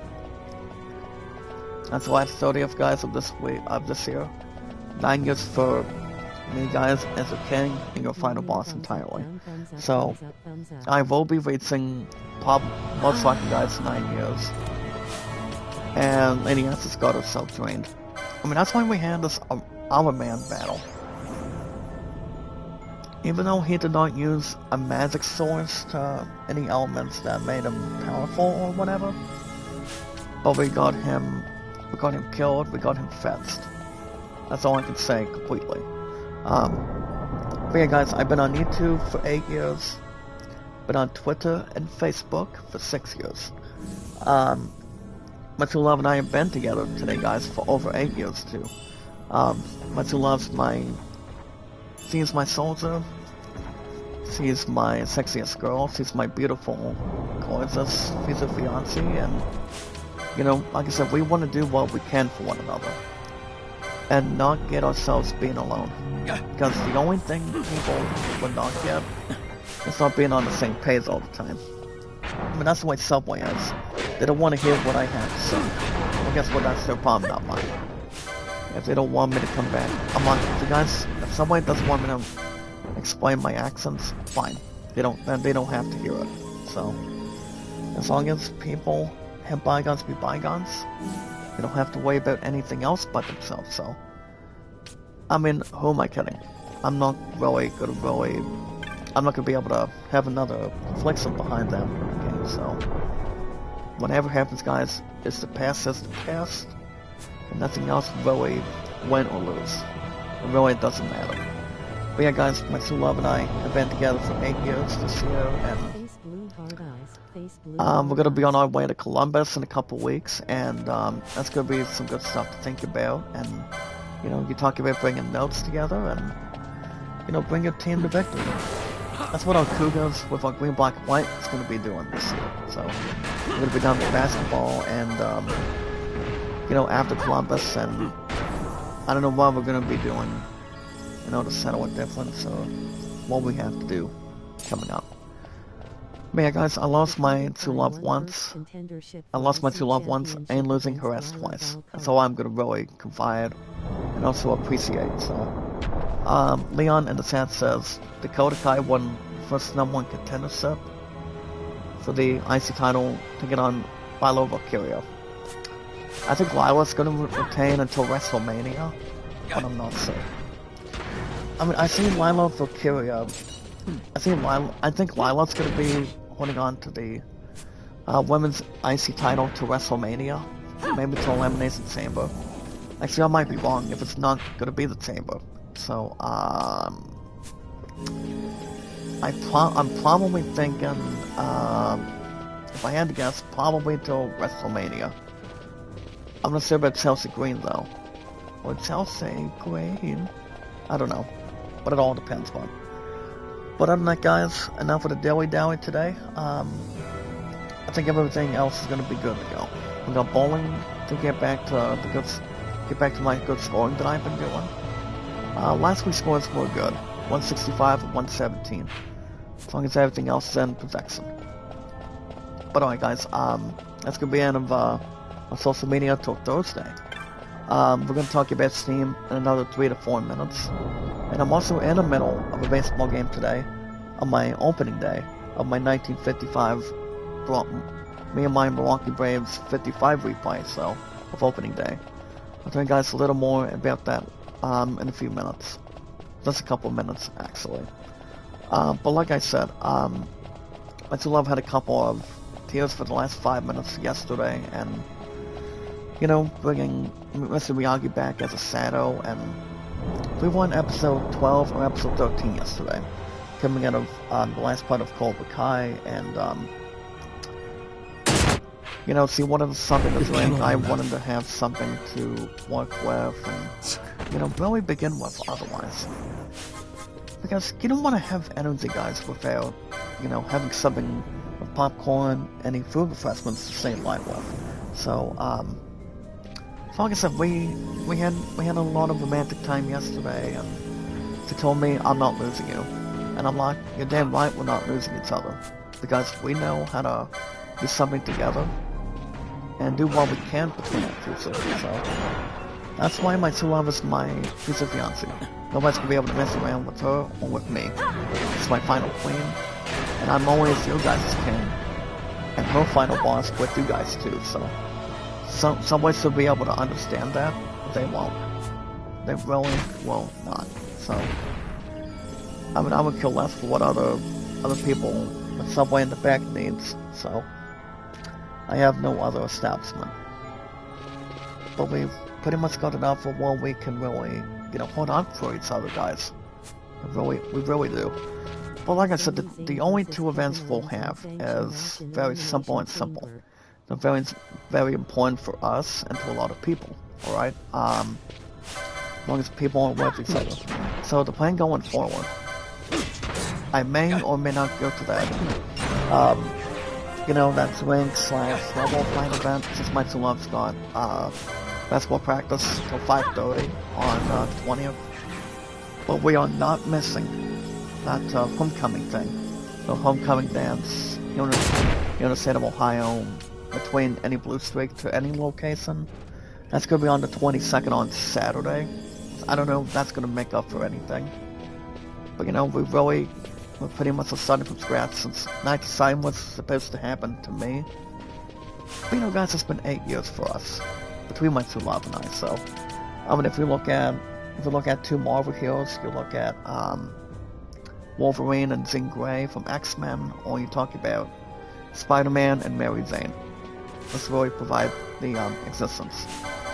That's the last Zodiac, guys, of this year. 9 years for me, guys, as a king and your final boss entirely. So, I will be reaching, most likely, guys, 9 years. And Lady S's got herself drained. I mean, that's why we had this Our Man battle. Even though he did not use a magic source to any elements that made him powerful or whatever, but we got him killed, we got him fetched. That's all I can say completely. But yeah, guys, I've been on YouTube for 8 years, been on Twitter and Facebook for 6 years. My 2 love and I have been together today, guys, for over 8 years too. My 2 love's she's my soldier, she's my sexiest girl, she's my beautiful, gorgeous future fiancé, and, you know, like I said, we want to do what we can for one another, and not get ourselves being alone, because the only thing people would not get is not being on the same page all the time. I mean, that's the way Subway is. They don't want to hear what I have to say. Well, guess what, that's their problem, not mine. If they don't want me to come back, if the guys, if somebody doesn't want me to explain my accents, fine. They don't have to hear it. So, as long as people have bygones be bygones, they don't have to worry about anything else but themselves. So, I mean, who am I kidding? I'm not gonna be able to have another affliction behind them in the game. So, whatever happens, guys, is the past is the past, and nothing else really win or lose. It really doesn't matter. But yeah, guys, my true love and I have been together for 8 years this year, and we're gonna be on our way to Columbus in a couple weeks, and that's gonna be some good stuff to think about. And you know, you talk about bringing notes together, and you know, bring your team to victory. That's what our Cougars with our green, black, and white is gonna be doing this year. So we're gonna be done with basketball, and you know, after Columbus, and I don't know what we're gonna be doing, you know, to settle a difference or what we have to do coming up. But yeah, guys, I lost my true love once. And losing her ass twice. That's all I'm gonna really confide and also appreciate. So, Leon in the chat says Dakota Kai won first #1 contendership for the IC title to get on Lila Valkyria. I think Lila's gonna retain until WrestleMania, but I'm not sure. I mean, I see Lila Valkyria. I think Lila's gonna be holding on to the women's IC title to WrestleMania, maybe to Elimination Chamber. Actually, I might be wrong if it's not gonna be the Chamber. So, I'm probably thinking, if I had to guess, probably till WrestleMania. I'm gonna say about Chelsea Green though, or Chelsea Green. I don't know, but it all depends on. But other than that, guys, enough of the dilly dally today. I think everything else is going to be good to go. We got bowling to get back to my good scoring that I've been doing. Last week's scores were good, 165 and 117, as long as everything else is in perfection. But alright, guys, that's going to be the end of my social media till Thursday. We're going to talk about Steam in another 3 to 4 minutes. And I'm also in the middle of a baseball game today, on my opening day of my 1955, me and my Milwaukee Braves 55 replay, so, of opening day. I'll tell you guys a little more about that in a few minutes. Just a couple of minutes, actually. But like I said, my true love had a couple of tears for the last 5 minutes yesterday, and you know, bringing Mr. Miyagi back as a Sato, and we won episode 12 or episode 13 yesterday, coming out of the last part of Cobra Kai, and you know, see, wanted something to drink. I wanted to have something to work with, and you know, really begin with otherwise, because you don't want to have energy, guys, without you know having something with popcorn, any food refreshments to stay light with. So so like I said, we had a lot of romantic time yesterday, and she told me, I'm not losing you. And I'm like, you're damn right we're not losing each other. Because we know how to do something together, and do what we can between our future. So, that's why my true love is my future fiancé. Nobody's gonna be able to mess around with her or with me. She's my final queen, and I'm always your guys' king. And her final boss with you guys too, so. Some ways to be able to understand that, but they won't. They really will not. So, I mean, I would kill less for what other people with Subway in the back needs. So, I have no other establishment. But we've pretty much got enough of where we can really, you know, hold on for each other, guys. We really do. But like I said, the only two events we'll have is very simple and simple. They're very, very important for us and to a lot of people, alright? As long as people aren't with each other. So the plan going forward, I may or may not go to that, you know, that swing/snowball fight event, since my true love's got, basketball practice till 5:30 on, 20th. But we are not missing that, homecoming thing. The homecoming dance, here in the state of Ohio, between any blue streak to any location. That's going to be on the 22nd on Saturday. I don't know if that's going to make up for anything. But you know, we're pretty much starting from scratch since Night Design was supposed to happen to me. But you know, guys, it's been 8 years for us, between my true love and I, so. I mean, if you look at two Marvel heroes, you look at, Wolverine and Jean Grey from X-Men, or you talk about Spider-Man and Mary Jane. let's really provide the existence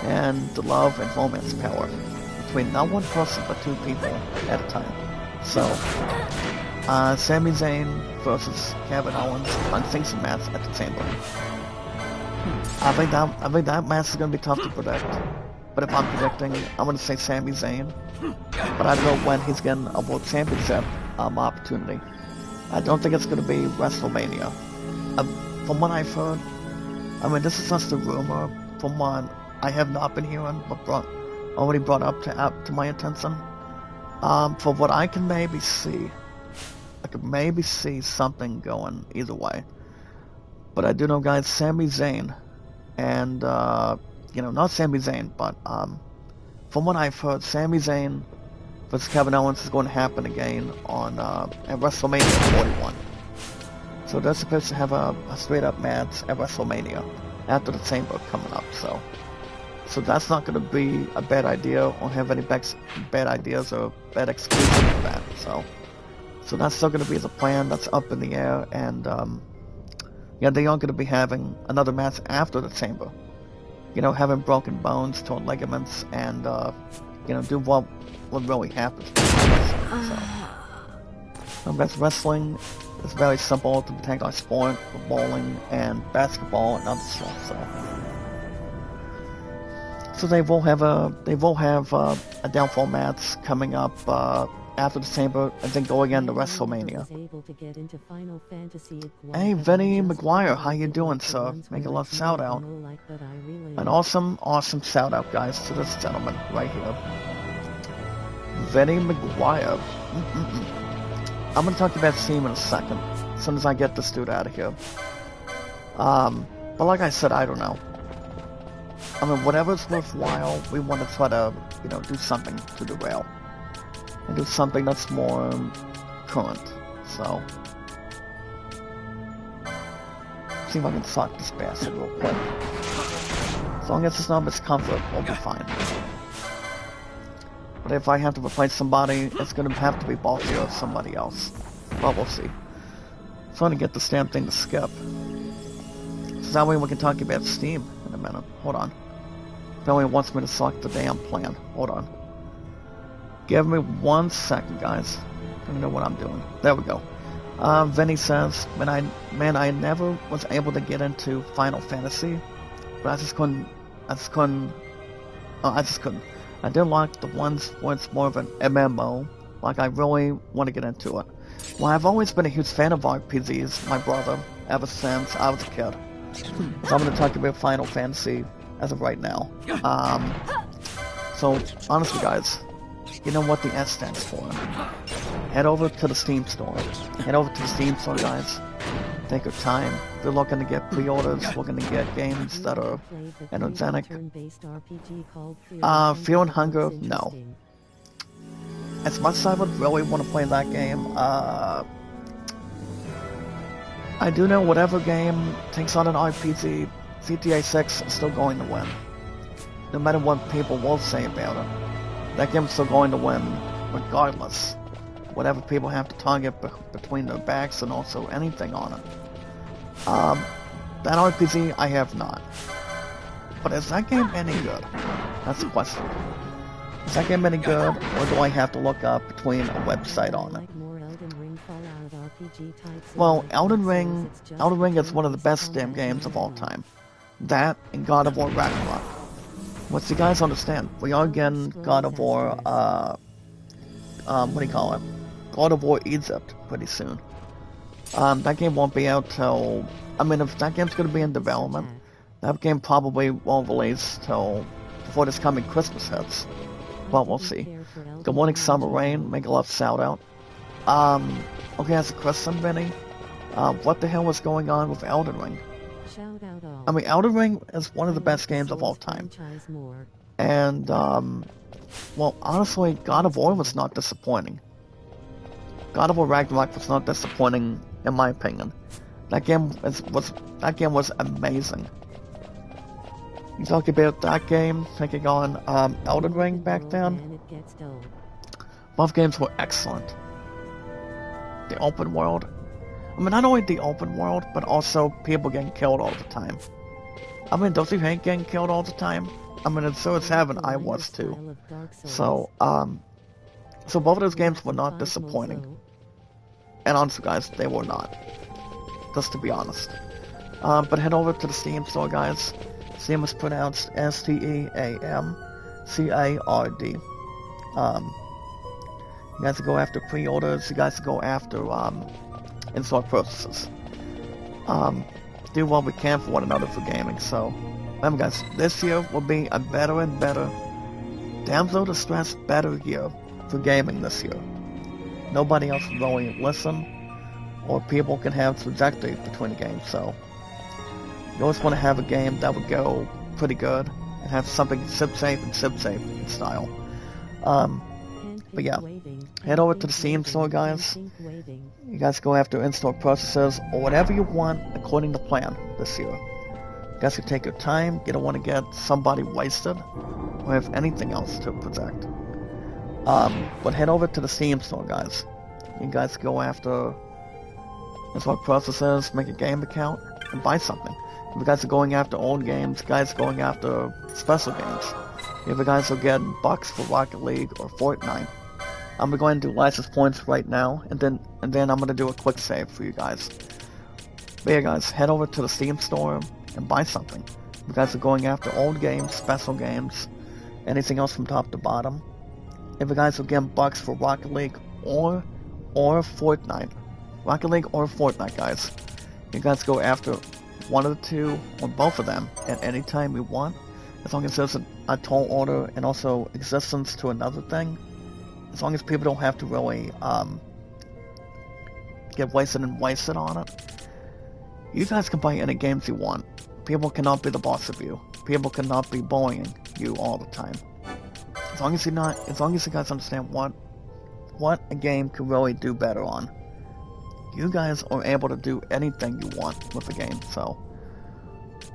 and the love and romance power between not one person but two people at a time. So, Sami Zayn versus Kevin Owens unsanctioned match at the Chamber. I think that match is gonna be tough to predict. But if I'm predicting, I'm gonna say Sami Zayn. But I don't know when he's getting a World Championship opportunity. I don't think it's gonna be WrestleMania. From what I've heard, I mean, this is just a rumor. From what I have not been hearing, but already brought up to my attention. For what I can maybe see, I could maybe see something going either way. But I do know, guys, Sami Zayn, and not Sami Zayn, but from what I've heard, Sami Zayn versus Kevin Owens is going to happen again on at WrestleMania 41. So they're supposed to have a straight up match at WrestleMania after the Chamber coming up. So that's not going to be a bad idea, or have any bad ideas or bad excuses for that. So that's still going to be the plan. That's up in the air, and yeah, they are going to be having another match after the Chamber. Having broken bones, torn ligaments, and do what really happens. So that's wrestling. It's very simple to protect our sport, for bowling and basketball and other stuff. So they will have a downfall match coming up after the Chamber, and then go again to WrestleMania. Hey, Vinny McGuire, how you doing, sir? Make a love shout out. An awesome shout out, guys, to this gentleman right here, Vinny McGuire. I'm gonna talk about Steam in a second, as soon as I get this dude out of here. But like I said, I don't know. I mean, whatever's worthwhile, we want to try to, do something to derail. And do something that's more current. So, see if I can sock this bastard real quick. As long as it's not miscomfort, we'll be fine. But if I have to replace somebody, it's going to have to be Balky or somebody else. But we'll see. I'm trying to get this damn thing to skip. So that way we can talk about Steam in a minute. Hold on. It only wants me to select the damn plan. Hold on. Give me 1 second, guys. I don't know what I'm doing. There we go. Vinny says, man, I never was able to get into Final Fantasy, but I just couldn't. I didn't like the ones where it's more of an MMO. Like, I really want to get into it. Well, I've always been a huge fan of RPGs, my brother, ever since I was a kid. So I'm going to talk about Final Fantasy as of right now. So, honestly, guys, you know what the S stands for. Head over to the Steam store. Head over to the Steam store, guys. Take your time. If you're looking to get pre-orders, looking to get games that are energetic. Fear and Hunger, no. As much as I would really want to play that game, I do know whatever game takes on an RPG, GTA 6 is still going to win. No matter what people will say about it. That game's still going to win, regardless. Whatever people have to target between their backs and also anything on it. That RPG, I have not. But is that game any good? That's the question. Is that game any good, or do I have to look up between a website on it? Well, Elden Ring is one of the best damn games of all time. That and God of War Ragnarok. Once you guys understand, we are getting God of War, what do you call it? God of War Egypt pretty soon. That game won't be out till, I mean, if that game's going to be in development, that game probably won't release till before this coming Christmas hits. But we'll see. Good morning, Summer Rain. Make a love shout out. Okay, as a question, Vinny, what the hell was going on with Elden Ring? I mean, Elden Ring is one of the best games of all time. And, well, honestly, God of War was not disappointing. God of War Ragnarok was not disappointing, in my opinion. That game was amazing. You talk about that game taking on Elden Ring back then. Both games were excellent. The open world. I mean, not only the open world, but also people getting killed all the time. I mean, don't you hate getting killed all the time? I mean, it's so it's heaven, I was too. So, so both of those games were not disappointing. And honestly, guys, they were not. Just to be honest. But head over to the Steam store, guys. Steam is pronounced Steamcard. You guys go after pre-orders. You guys go after in-store purchases. Do what we can for one another for gaming. So, remember, guys, this year will be a better and better, damn so distressed, better year for gaming this year. Nobody else will really listen, or people can have trajectory between the games. So, you always want to have a game that would go pretty good and have something ship safe in style. But yeah, head over to the Steam store, guys. You guys go after in-store purchases or whatever you want according to plan this year. You guys can take your time. You don't want to get somebody wasted or have anything else to project. But head over to the Steam store, guys. You guys go after in-store purchases, make a game account, and buy something. If you guys are going after old games, guys are going after special games. If you guys are getting bucks for Rocket League or Fortnite, I'm going to do license points right now, and then I'm going to do a quick save for you guys. But yeah, guys, head over to the Steam store and buy something. If you guys are going after old games, special games, anything else from top to bottom. If you guys are getting bucks for Rocket League or Fortnite, Rocket League or Fortnite, guys, you guys go after one of the two or both of them at any time you want, as long as there's a tall order and also existence to another thing. As long as people don't have to really get wasted on it. You guys can buy any games you want. People cannot be the boss of you. People cannot be bullying you all the time. As long as you guys understand what a game can really do better on. You guys are able to do anything you want with the game, so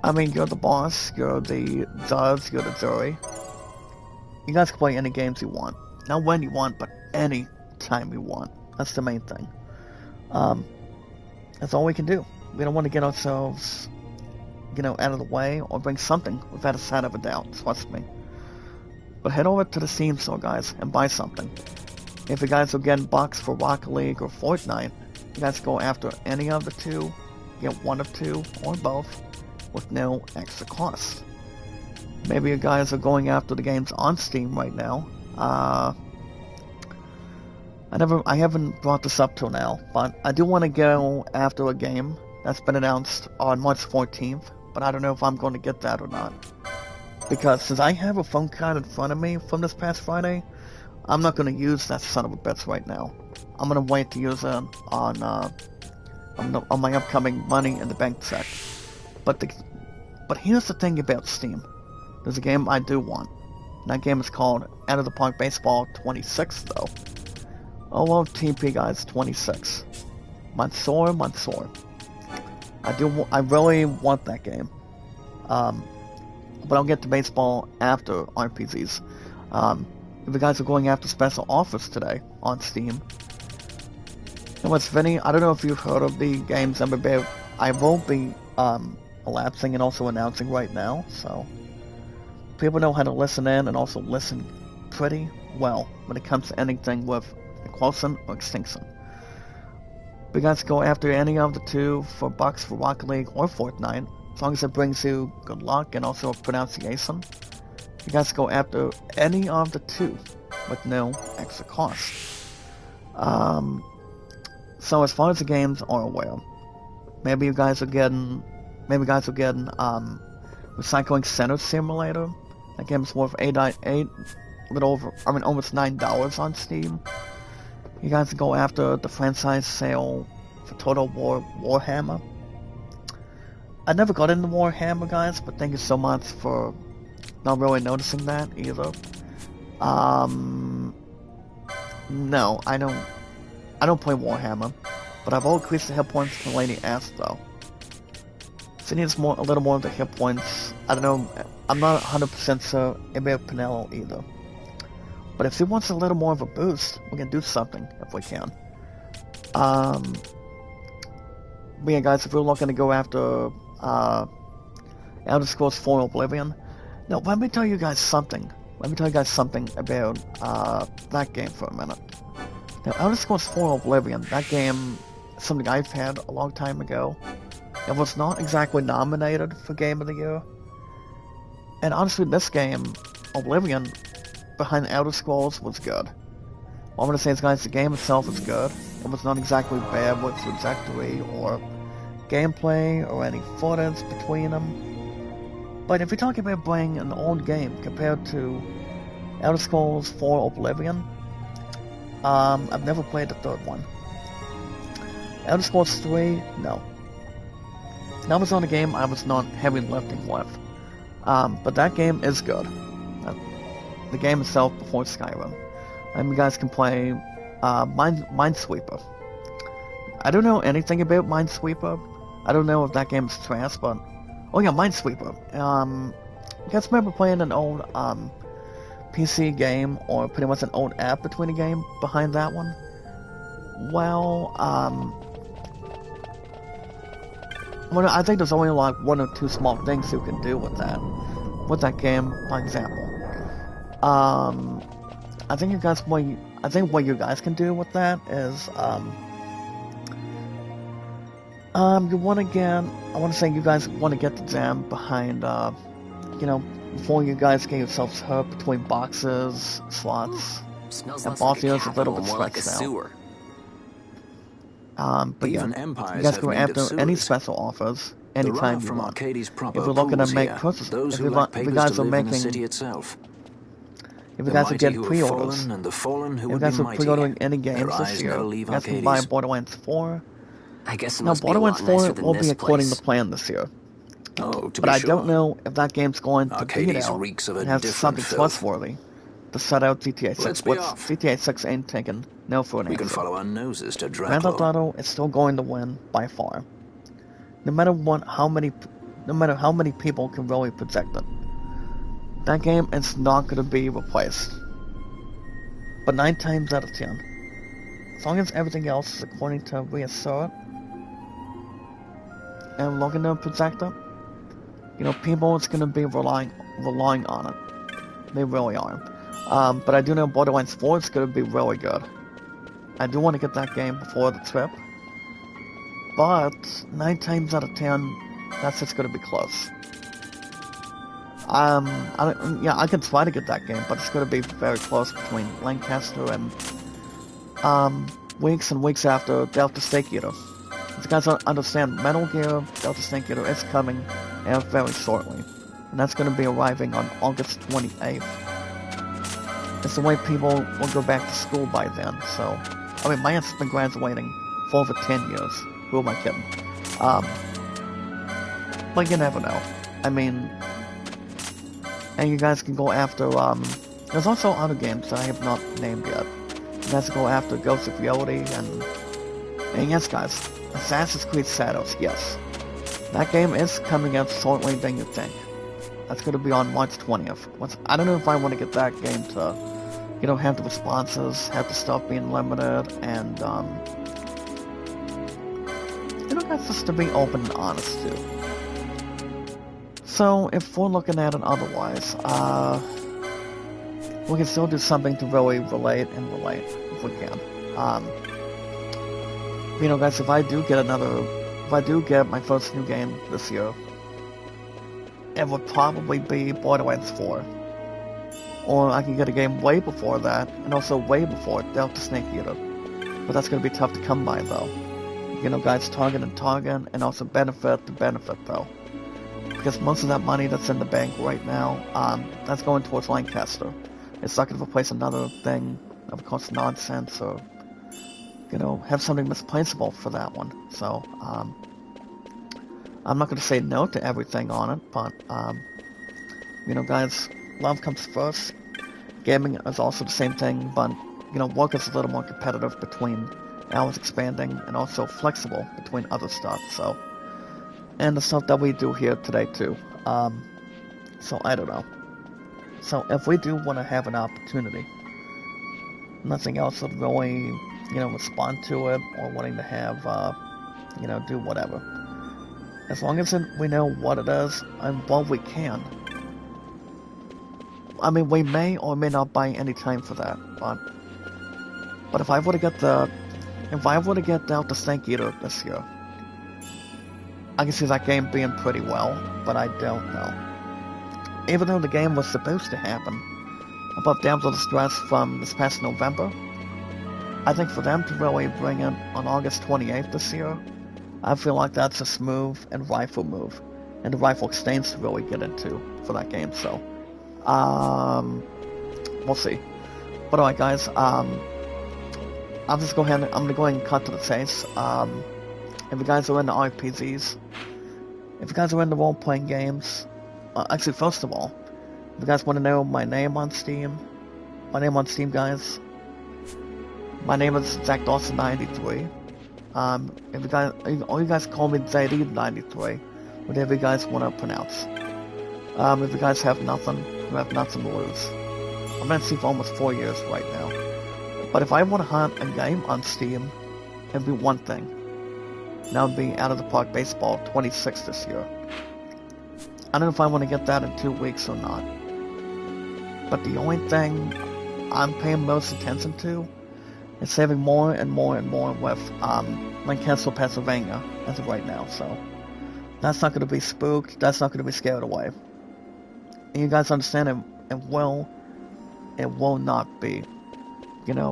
I mean, you're the boss, you're the judge, you're the jury. You guys can play any games you want. Not when you want, but any time you want. That's the main thing. That's all we can do. We don't want to get ourselves, out of the way or bring something without a shadow of a doubt, trust me. But head over to the Steam store, guys, and buy something. If you guys are getting bucks for Rocket League or Fortnite, you guys go after any of the two, get one of two, or both, with no extra cost. Maybe you guys are going after the games on Steam right now. I haven't brought this up till now, but I do want to go after a game that's been announced on March 14th, but I don't know if I'm going to get that or not. Because since I have a phone card in front of me from this past Friday, I'm not going to use that son of a bitch right now. I'm going to wait to use it on my upcoming Money in the Bank check. But here's the thing about Steam. There's a game I do want. And that game is called Out of the Park Baseball 26, though. Oh well, TP guys, 26. Mansoor. I really want that game. But I'll get to baseball after RPGs. If you guys are going after special offers today on Steam. And what's funny, I don't know if you've heard of the games I will be elapsing and also announcing right now, so people know how to listen in and also listen pretty well when it comes to anything with Quotient or Extinction. If you guys go after any of the two for bucks for Rocket League or Fortnite, as long as it brings you good luck and also a pronunciation, you guys go after any of the two with no extra cost. So as far as the games are aware, maybe you guys are getting Recycling Center Simulator. That game's worth almost $9 on Steam. You guys go after the franchise sale for Total War Warhammer. I never got into Warhammer, guys, but thank you so much for not really noticing that either. No, I don't play Warhammer, but I've all increased the hit points for Lady S though. She needs a little more of the hit points. I don't know, I'm not 100% sure about Pinello either. But if she wants a little more of a boost, we can do something if we can. But yeah guys, if we're looking to go after Elder Scrolls 4 Oblivion. Now, let me tell you guys something. Let me tell you guys something about that game for a minute. Now, Elder Scrolls 4 Oblivion, that game, something I've had a long time ago. It was not exactly nominated for Game of the Year. And honestly, this game, Oblivion, behind Elder Scrolls, was good. What I'm going to say is, guys, the game itself is good. It was not exactly bad with trajectory or gameplay or any footage between them. But if you're talking about playing an old game compared to Elder Scrolls 4 Oblivion, I've never played the third one. Elder Scrolls 3, no. That was not a game I was not heavy lifting with. But that game is good. The game itself before Skyrim. And you guys can play Minesweeper. I don't know anything about Minesweeper. I don't know if that game is trash, but... Oh yeah, Minesweeper. You guys remember playing an old PC game, or pretty much an old app between a game behind that one? Well, I think there's only like one or two small things you can do with that game, for example. I think what you guys can do with that is, you want to get, I want to say you guys want to get the gem behind, before you guys get yourselves hurt between boxes, slots, and bosses, a little bit stressed out. But yeah, you guys go after any special offers anytime you want. If you're looking to make purchases, if you guys are making, if you guys are getting pre-orders, if you guys are pre-ordering any games this year, you guys can buy Borderlands 4. Now, Borderlands 4 will be according to plan this year. But I don't know if that game's going to beat out and have something trustworthy to set out GTA 6, which GTA 6 ain't taking no for an answer. We can follow our noses to Grand Theft Auto is still going to win by far. No matter how many people can really project it. That game is not going to be replaced. But 9 times out of 10, as long as everything else is according to Reassert and looking to project it, people is going to be relying on it. They really are. But I do know Borderlands 4 is going to be really good. I do want to get that game before the trip. But 9 times out of 10, that's just going to be close. I can try to get that game, but it's going to be very close between Lancaster and weeks and weeks after Delta Snake Eater. If you guys don't understand, Metal Gear Delta Snake Eater is coming out very shortly. And that's going to be arriving on August 28th. It's the way people will go back to school by then, so... I mean, my aunt's been graduating for over 10 years. Who am I kidding? But you never know. I mean... And you guys can go after, there's also other games that I have not named yet. You guys can go after Ghosts of Yodi and yes guys, Assassin's Creed Shadows, yes. That game is coming out shortly than you think. That's going to be on March 20th. I don't know if I want to get that game to, have the responses, have the stuff being limited, and, guys, just to be open and honest too. So, if we're looking at it otherwise, we can still do something to really relate, if we can. Guys, if I do get my first new game this year, it would probably be Borderlands 4. Or I can get a game way before that, and also way before Delta Snake Eater. But that's going to be tough to come by, though. Guys, target, and also benefit to benefit, though. Because most of that money that's in the bank right now, that's going towards Lancaster. It's not going to replace another thing of course nonsense or, have something misplaceable for that one. So, I'm not going to say no to everything on it, but, guys, love comes first. Gaming is also the same thing, but, work is a little more competitive between hours expanding and also flexible between other stuff, so... And the stuff that we do here today too. So I don't know. So if we do want to have an opportunity, nothing else would really, respond to it or wanting to have, do whatever. As long as we know what it is and what we can. I mean, we may or may not buy any time for that, but if I were to get out the Snake Eater this year, I can see that game being pretty well, but I don't know. Even though the game was supposed to happen above Damsel Distress from this past November, I think for them to really bring it on August 28th this year, I feel like that's a smooth and rightful move, and the rightful exchange to really get into for that game. So, we'll see. But alright, guys, I'm gonna go ahead and cut to the chase. If you guys are into RPGs, if you guys are into role-playing games, actually, first of all, if you guys want to know my name on Steam, guys, my name is Zach Dawson93. All you guys call me ZD93, whatever you guys want to pronounce. If you guys have nothing, you have nothing to lose. I'm on Steam for almost 4 years right now. But if I want to hunt a game on Steam, it'd be one thing. That would be Out of the Park Baseball 26 this year. I don't know if I want to get that in 2 weeks or not. But the only thing I'm paying most attention to is saving more and more and more with Lancaster, Pennsylvania as of right now. So that's not going to be spooked. That's not going to be scared away. And you guys understand it will not be,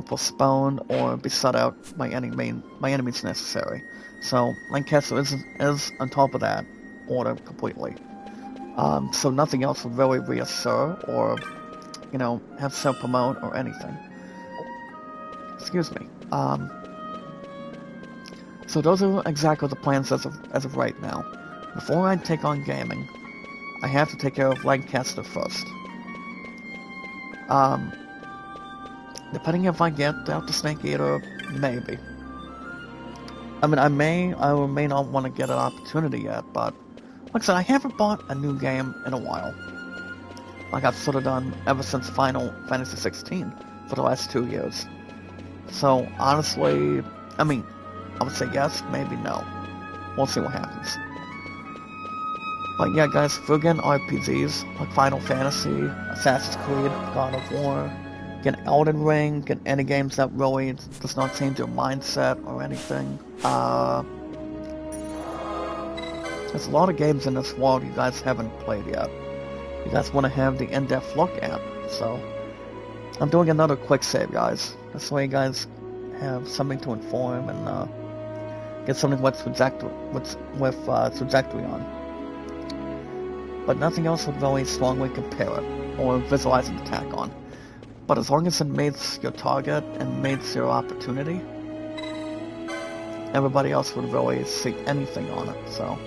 postponed or be shut out by any means necessary. So Lancaster is on top of that order completely. So nothing else will really reassure or, have self-promote or anything. Excuse me. So those are exactly the plans as of right now. Before I take on gaming, I have to take care of Lancaster first. Depending if I get out the Snake Eater, maybe. I mean, I may or may not want to get an opportunity yet, but like I said, I haven't bought a new game in a while. Like I've sort of done ever since Final Fantasy 16 for the last 2 years. So honestly, I mean, I would say yes, maybe no. We'll see what happens. But yeah, guys, if you're getting RPGs like Final Fantasy, Assassin's Creed, God of War, get Elden Ring, get any games that really does not change your mindset or anything. There's a lot of games in this world you guys haven't played yet. You guys want to have the in-depth look at. So, I'm doing another quick save, guys. This way you guys have something to inform and get something with trajectory on. But nothing else would really strongly compare it or visualize an attack on. But as long as it meets your target and meets your opportunity, everybody else would really see anything on it, so.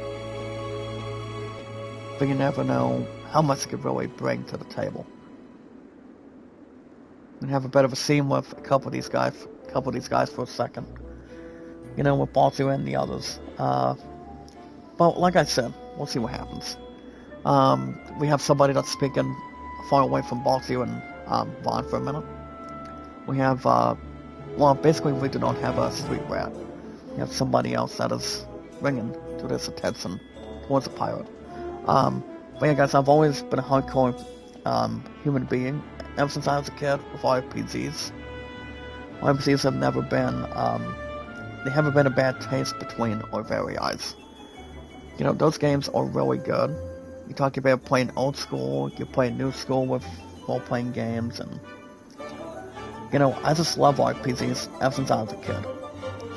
But you never know how much it could really bring to the table. And have a bit of a scene with a couple of these guys for a second. With Baltu and the others. But like I said, we'll see what happens. We have somebody that's speaking far away from Baltu and Vaughn for a minute. We have, basically we do not have a street rat. We have somebody else that is bringing to this attention towards a pirate. But yeah, guys, I've always been a hardcore human being ever since I was a kid with RPGs. RPGs have never been, they haven't been a bad taste between our very eyes. Those games are really good. You talk about playing old school, you play new school with role-playing games, and I just love RPGs ever since I was a kid.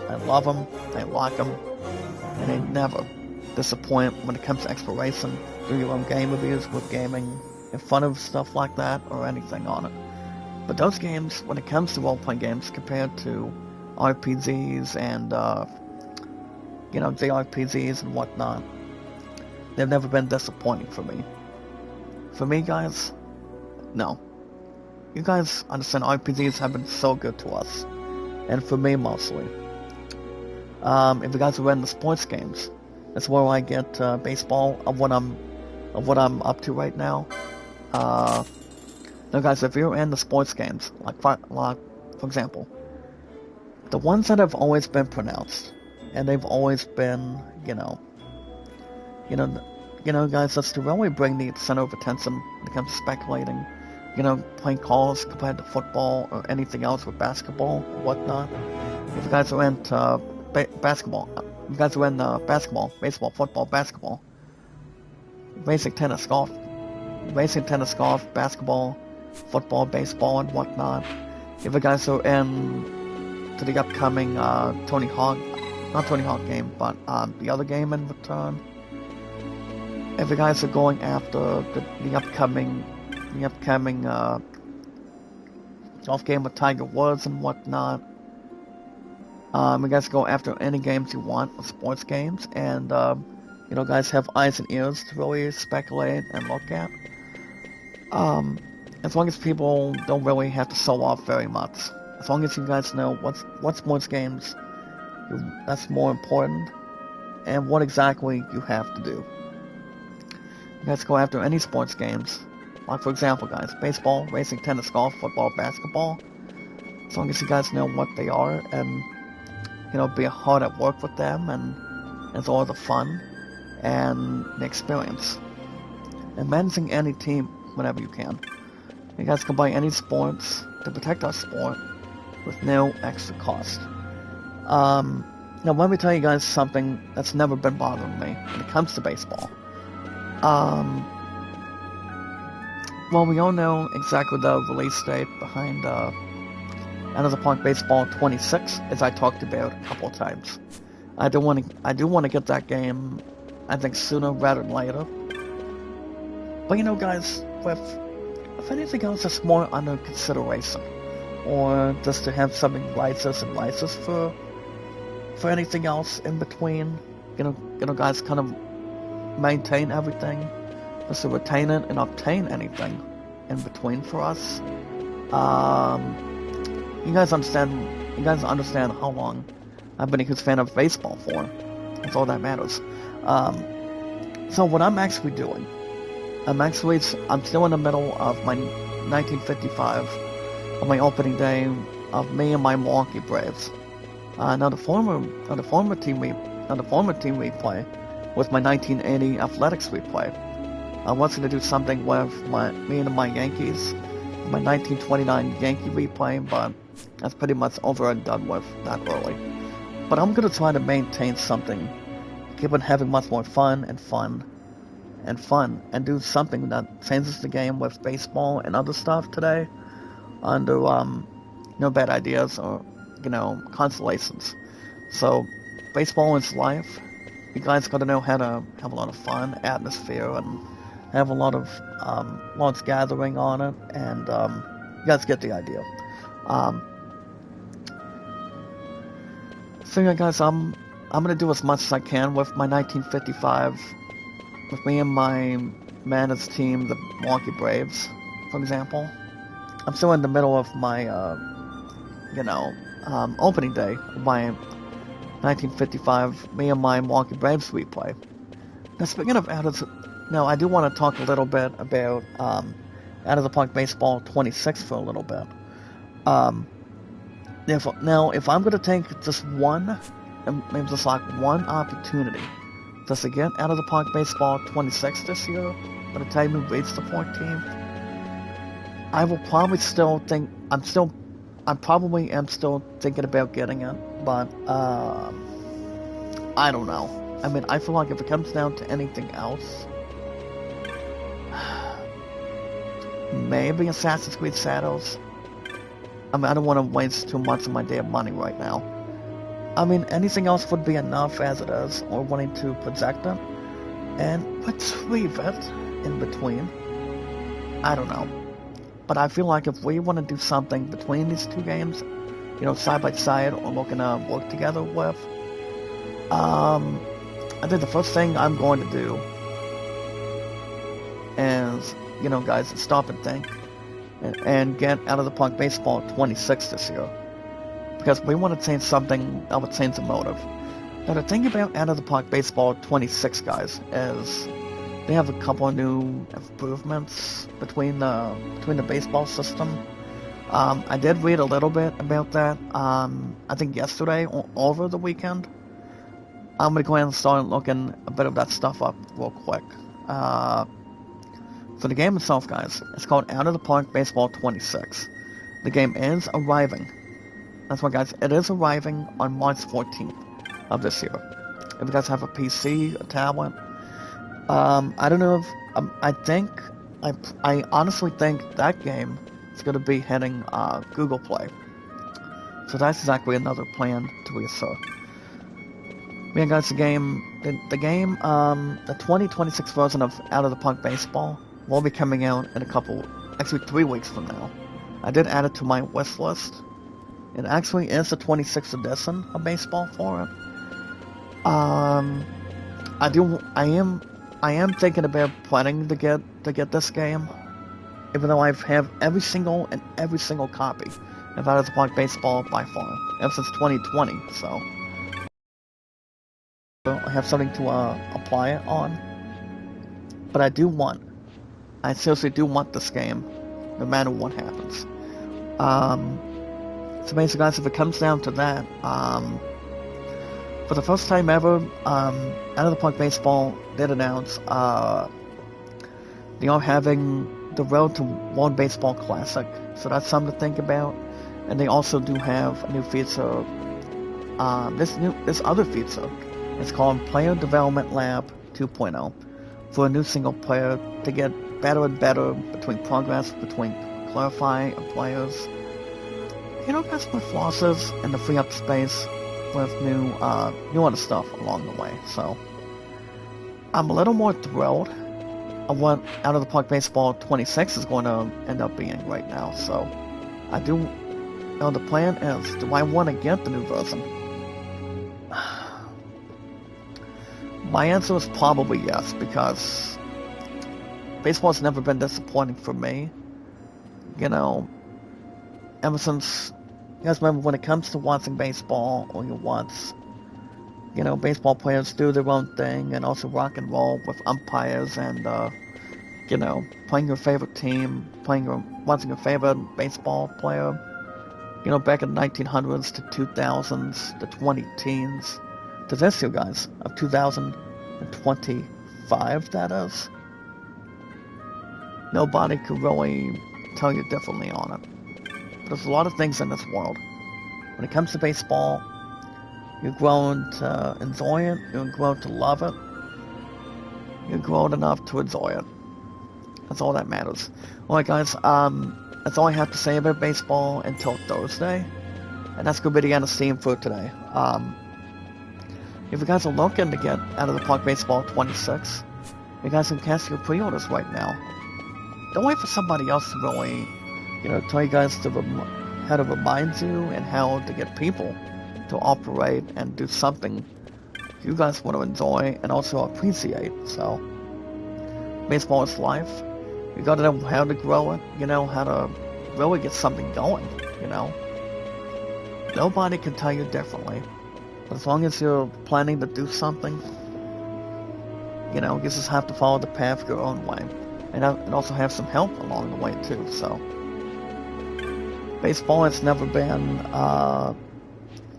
I love them, I like them, and they never disappoint when it comes to exploration, do your own game reviews with gaming, in front of stuff like that, or anything on it. But those games, when it comes to role-playing games, compared to RPGs and, JRPGs and whatnot, they've never been disappointing for me. For me, guys, no. You guys understand RPGs have been so good to us. And for me, mostly. If you guys are into sports games, that's where I get baseball of what I'm up to right now. Now, guys, if you're into sports games, like for example, the ones that have always been pronounced, and they've always been, You know, guys, that's to really bring the center of attention when it comes to speculating. Playing calls compared to football or anything else with basketball or whatnot. If you guys are into basketball, if you guys are in basketball, baseball, football, basketball, racing, tennis, golf, basketball, football, baseball, and whatnot. If you guys are in to the upcoming not Tony Hawk game, but the other game in return. If you guys are going after the upcoming golf game with Tiger Woods and whatnot, you guys go after any games you want, sports games, and guys have eyes and ears to really speculate and look at. As long as people don't really have to sell off very much. As long as you guys know what sports games that's more important and what exactly you have to do. You guys go after any sports games. Like, for example, guys, baseball, racing, tennis, golf, football, basketball. As long as you guys know what they are and, be hard at work with them and it's all the fun and the experience. And managing any team whenever you can. You guys can buy any sports to protect our sport with no extra cost. Now let me tell you guys something that's never been bothering me when it comes to baseball. Well, we all know exactly the release date behind Out of the Park Baseball 26, as I talked about a couple of times. I do want to get that game, I think, sooner rather than later. But guys, if anything else is more under consideration, or just to have something license for anything else in between, guys, kind of maintain everything, just to retain it and obtain anything in between for us. You guys understand how long I've been a huge fan of baseball for. That's all that matters. So what I'm actually doing, I'm still in the middle of my 1955, of my opening day of me and my Milwaukee Braves. Now the former team we play was my 1980 Athletics we play. I was going to do something with me and my Yankees, my 1929 Yankee replay, but that's pretty much over and done with that early. But I'm going to try to maintain something, keep on having much more fun, and do something that changes the game with baseball and other stuff today under, no bad ideas or, consolations. So, baseball is life. You guys got to know how to have a lot of fun, atmosphere, and have a lot of large gathering on it, and you guys get the idea. So yeah, guys, I'm gonna do as much as I can with my 1955, with me and my managed team, the Milwaukee Braves, for example. I'm still in the middle of my, opening day of my 1955, me and my Milwaukee Braves replay. Now, speaking of I do want to talk a little bit about Out of the Park Baseball 26 for a little bit. If I'm going to take just one opportunity just to get Out of the Park Baseball 26 this year, by the time we reach the 14th, I will probably still think, I probably am still thinking about getting it, but, I don't know. I mean, I feel like if it comes down to anything else, maybe Assassin's Creed Shadows. I mean, I don't want to waste too much of my damn money right now. I mean, anything else would be enough as it is, or wanting to project it, and retrieve it in between. I don't know. But I feel like if we want to do something between these two games, side by side, or looking to work together with, I think the first thing I'm going to do is, guys, stop and think and get Out of the Park Baseball 26 this year. Because we want to change something that would change the motive. Now, the thing about Out of the Park Baseball 26, guys, is they have a couple of new improvements between the baseball system. I did read a little bit about that, I think yesterday or over the weekend. I'm gonna go ahead and start looking a bit of that stuff up real quick. So the game itself, guys, it's called Out of the Park Baseball 26. The game is arriving. That's right, guys, it is arriving on March 14th of this year. If you guys have a PC, a tablet, I don't know if, I honestly think that game is going to be hitting Google Play. So that's exactly another plan to reassert. Yeah, guys, the 2026 version of Out of the Park Baseball will be coming out in actually 3 weeks from now. I did add it to my wish list. It actually is the 26th edition of baseball for it. I am thinking about planning to get this game, even though I have every single copy of Out of the Park Baseball by far, ever since 2020, so I have something to apply it on. But I seriously do want this game, no matter what happens. So basically, guys, if it comes down to that, for the first time ever, Out of the Park Baseball did announce they are having the Road to World Baseball Classic, so that's something to think about. And they also do have a new feature. This other feature, it's called Player Development Lab 2.0, for a new single player to get better and better between clarify and players. You know, that's my flosses and to free up space with new other stuff along the way. So I'm a little more thrilled of what Out of the Park Baseball 26 is going to end up being right now. So I do. The plan is, do I want to get the new version? My answer is probably yes, because baseball's never been disappointing for me. You know, ever since, you guys remember when it comes to watching baseball, or you watch, baseball players do their own thing, and also rock and roll with umpires, and, playing your favorite team, watching your favorite baseball player, back in the 1900s to 2000s, the 20-teens, to this year, guys, of 2025, that is. Nobody could really tell you differently on it. But there's a lot of things in this world. When it comes to baseball, you're grown to enjoy it, you're grown to love it, you're grown enough to enjoy it. That's all that matters. Alright, guys, that's all I have to say about baseball until Thursday. And that's going to be the end of Steam for today. If you guys are looking to get Out of the Park Baseball 26, you guys can cast your pre-orders right now. Don't wait for somebody else to really, tell you guys how to remind you and how to get people to operate and do something you guys want to enjoy and also appreciate. So, baseball is life. You gotta know how to grow it, how to really get something going, Nobody can tell you differently. But as long as you're planning to do something, you just have to follow the path your own way. And also have some help along the way too, so. Baseball has never been, like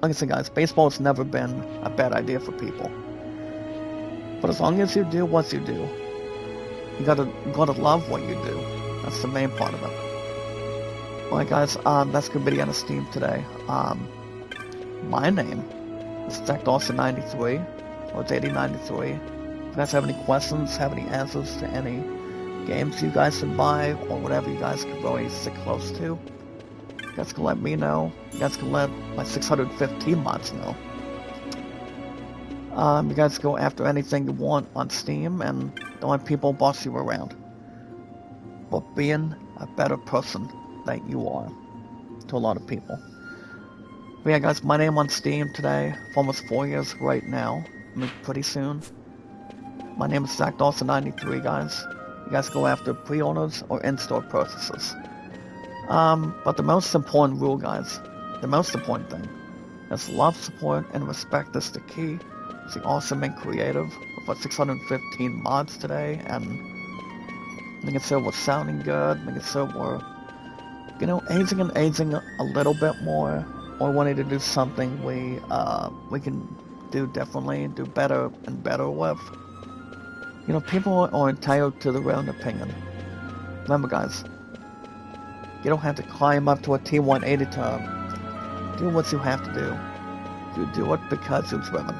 I said, guys, baseball has never been a bad idea for people. But as long as you do what you do, you gotta love what you do. That's the main part of it. Alright, guys, that's gonna be the end of Steam today. My name is Zach93, or JD93. If you guys have any questions, have any answers to any games you guys can buy, or whatever you guys can really stick close to, you guys can let me know. You guys can let my 615 mods know. You guys go after anything you want on Steam, and don't let people boss you around. But being a better person that you are to a lot of people. But yeah, guys, my name on Steam today, for almost 4 years right now. I mean, pretty soon. My name is ZachDawson93, guys. You guys go after pre-orders or in-store purchases. But the most important rule, guys, the most important thing, is love, support, and respect is the key. It's the awesome and creative with our 615 mods today, and making sure we're sounding good, making sure we're, aging a little bit more, or wanting to do something we can do differently, do better and better with. You know, people are entitled to their own opinion. Remember, guys, you don't have to climb up to a T-180 to do what you have to do. You do it because you're driven.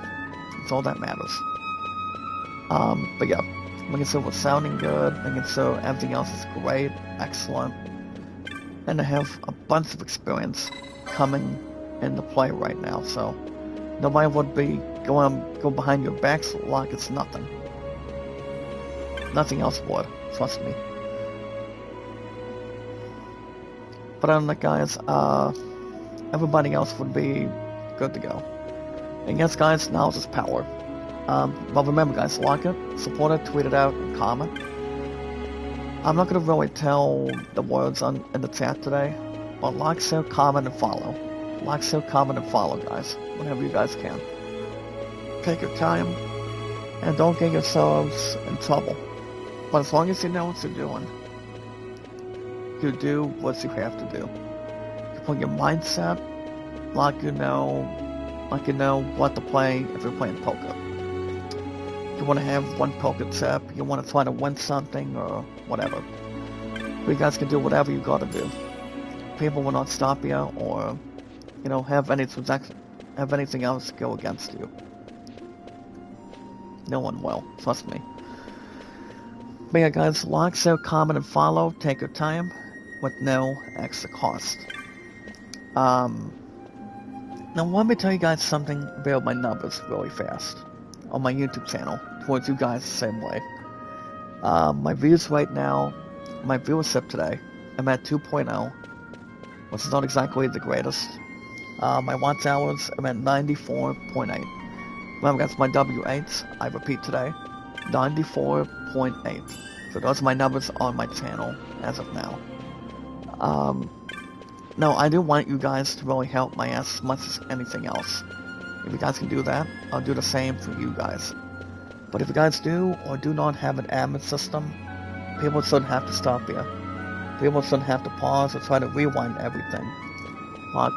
That's all that matters. But yeah, making sure we're sounding good, making sure everything else is great, excellent, and I have a bunch of experience coming into play right now, so nobody would be go behind your backs like it's nothing. Nothing else would, trust me. But other than that, guys, everybody else would be good to go. And yes, guys, knowledge is power. But remember, guys, like it, support it, tweet it out, and comment. I'm not going to really tell the words in the chat today, but like, share, comment, and follow. Like, share, comment, and follow, guys, whenever you guys can. Take your time, and don't get yourselves in trouble. But as long as you know what you're doing, you do what you have to do. You put your mindset like you know what to play if you're playing poker. You want to have one poker tip, you want to try to win something or whatever. But you guys can do whatever you gotta do. People will not stop you or, you know, have anything else go against you. No one will, trust me. But yeah, guys, like, share, comment, and follow. Take your time with no extra cost. Now let me tell you guys something about my numbers really fast on my YouTube channel towards you guys the same way. My views right now, my viewership today, I'm at 2.0, which is not exactly the greatest. My watch hours, I'm at 94.8. Remember, guys, my W8s, I repeat today, 94.8. So those are my numbers on my channel as of now. No, I do want you guys to really help my ass as much as anything else. If you guys can do that, I'll do the same for you guys. But if you guys do or do not have an admin system, people shouldn't have to stop you. People shouldn't have to pause or try to rewind everything. Like,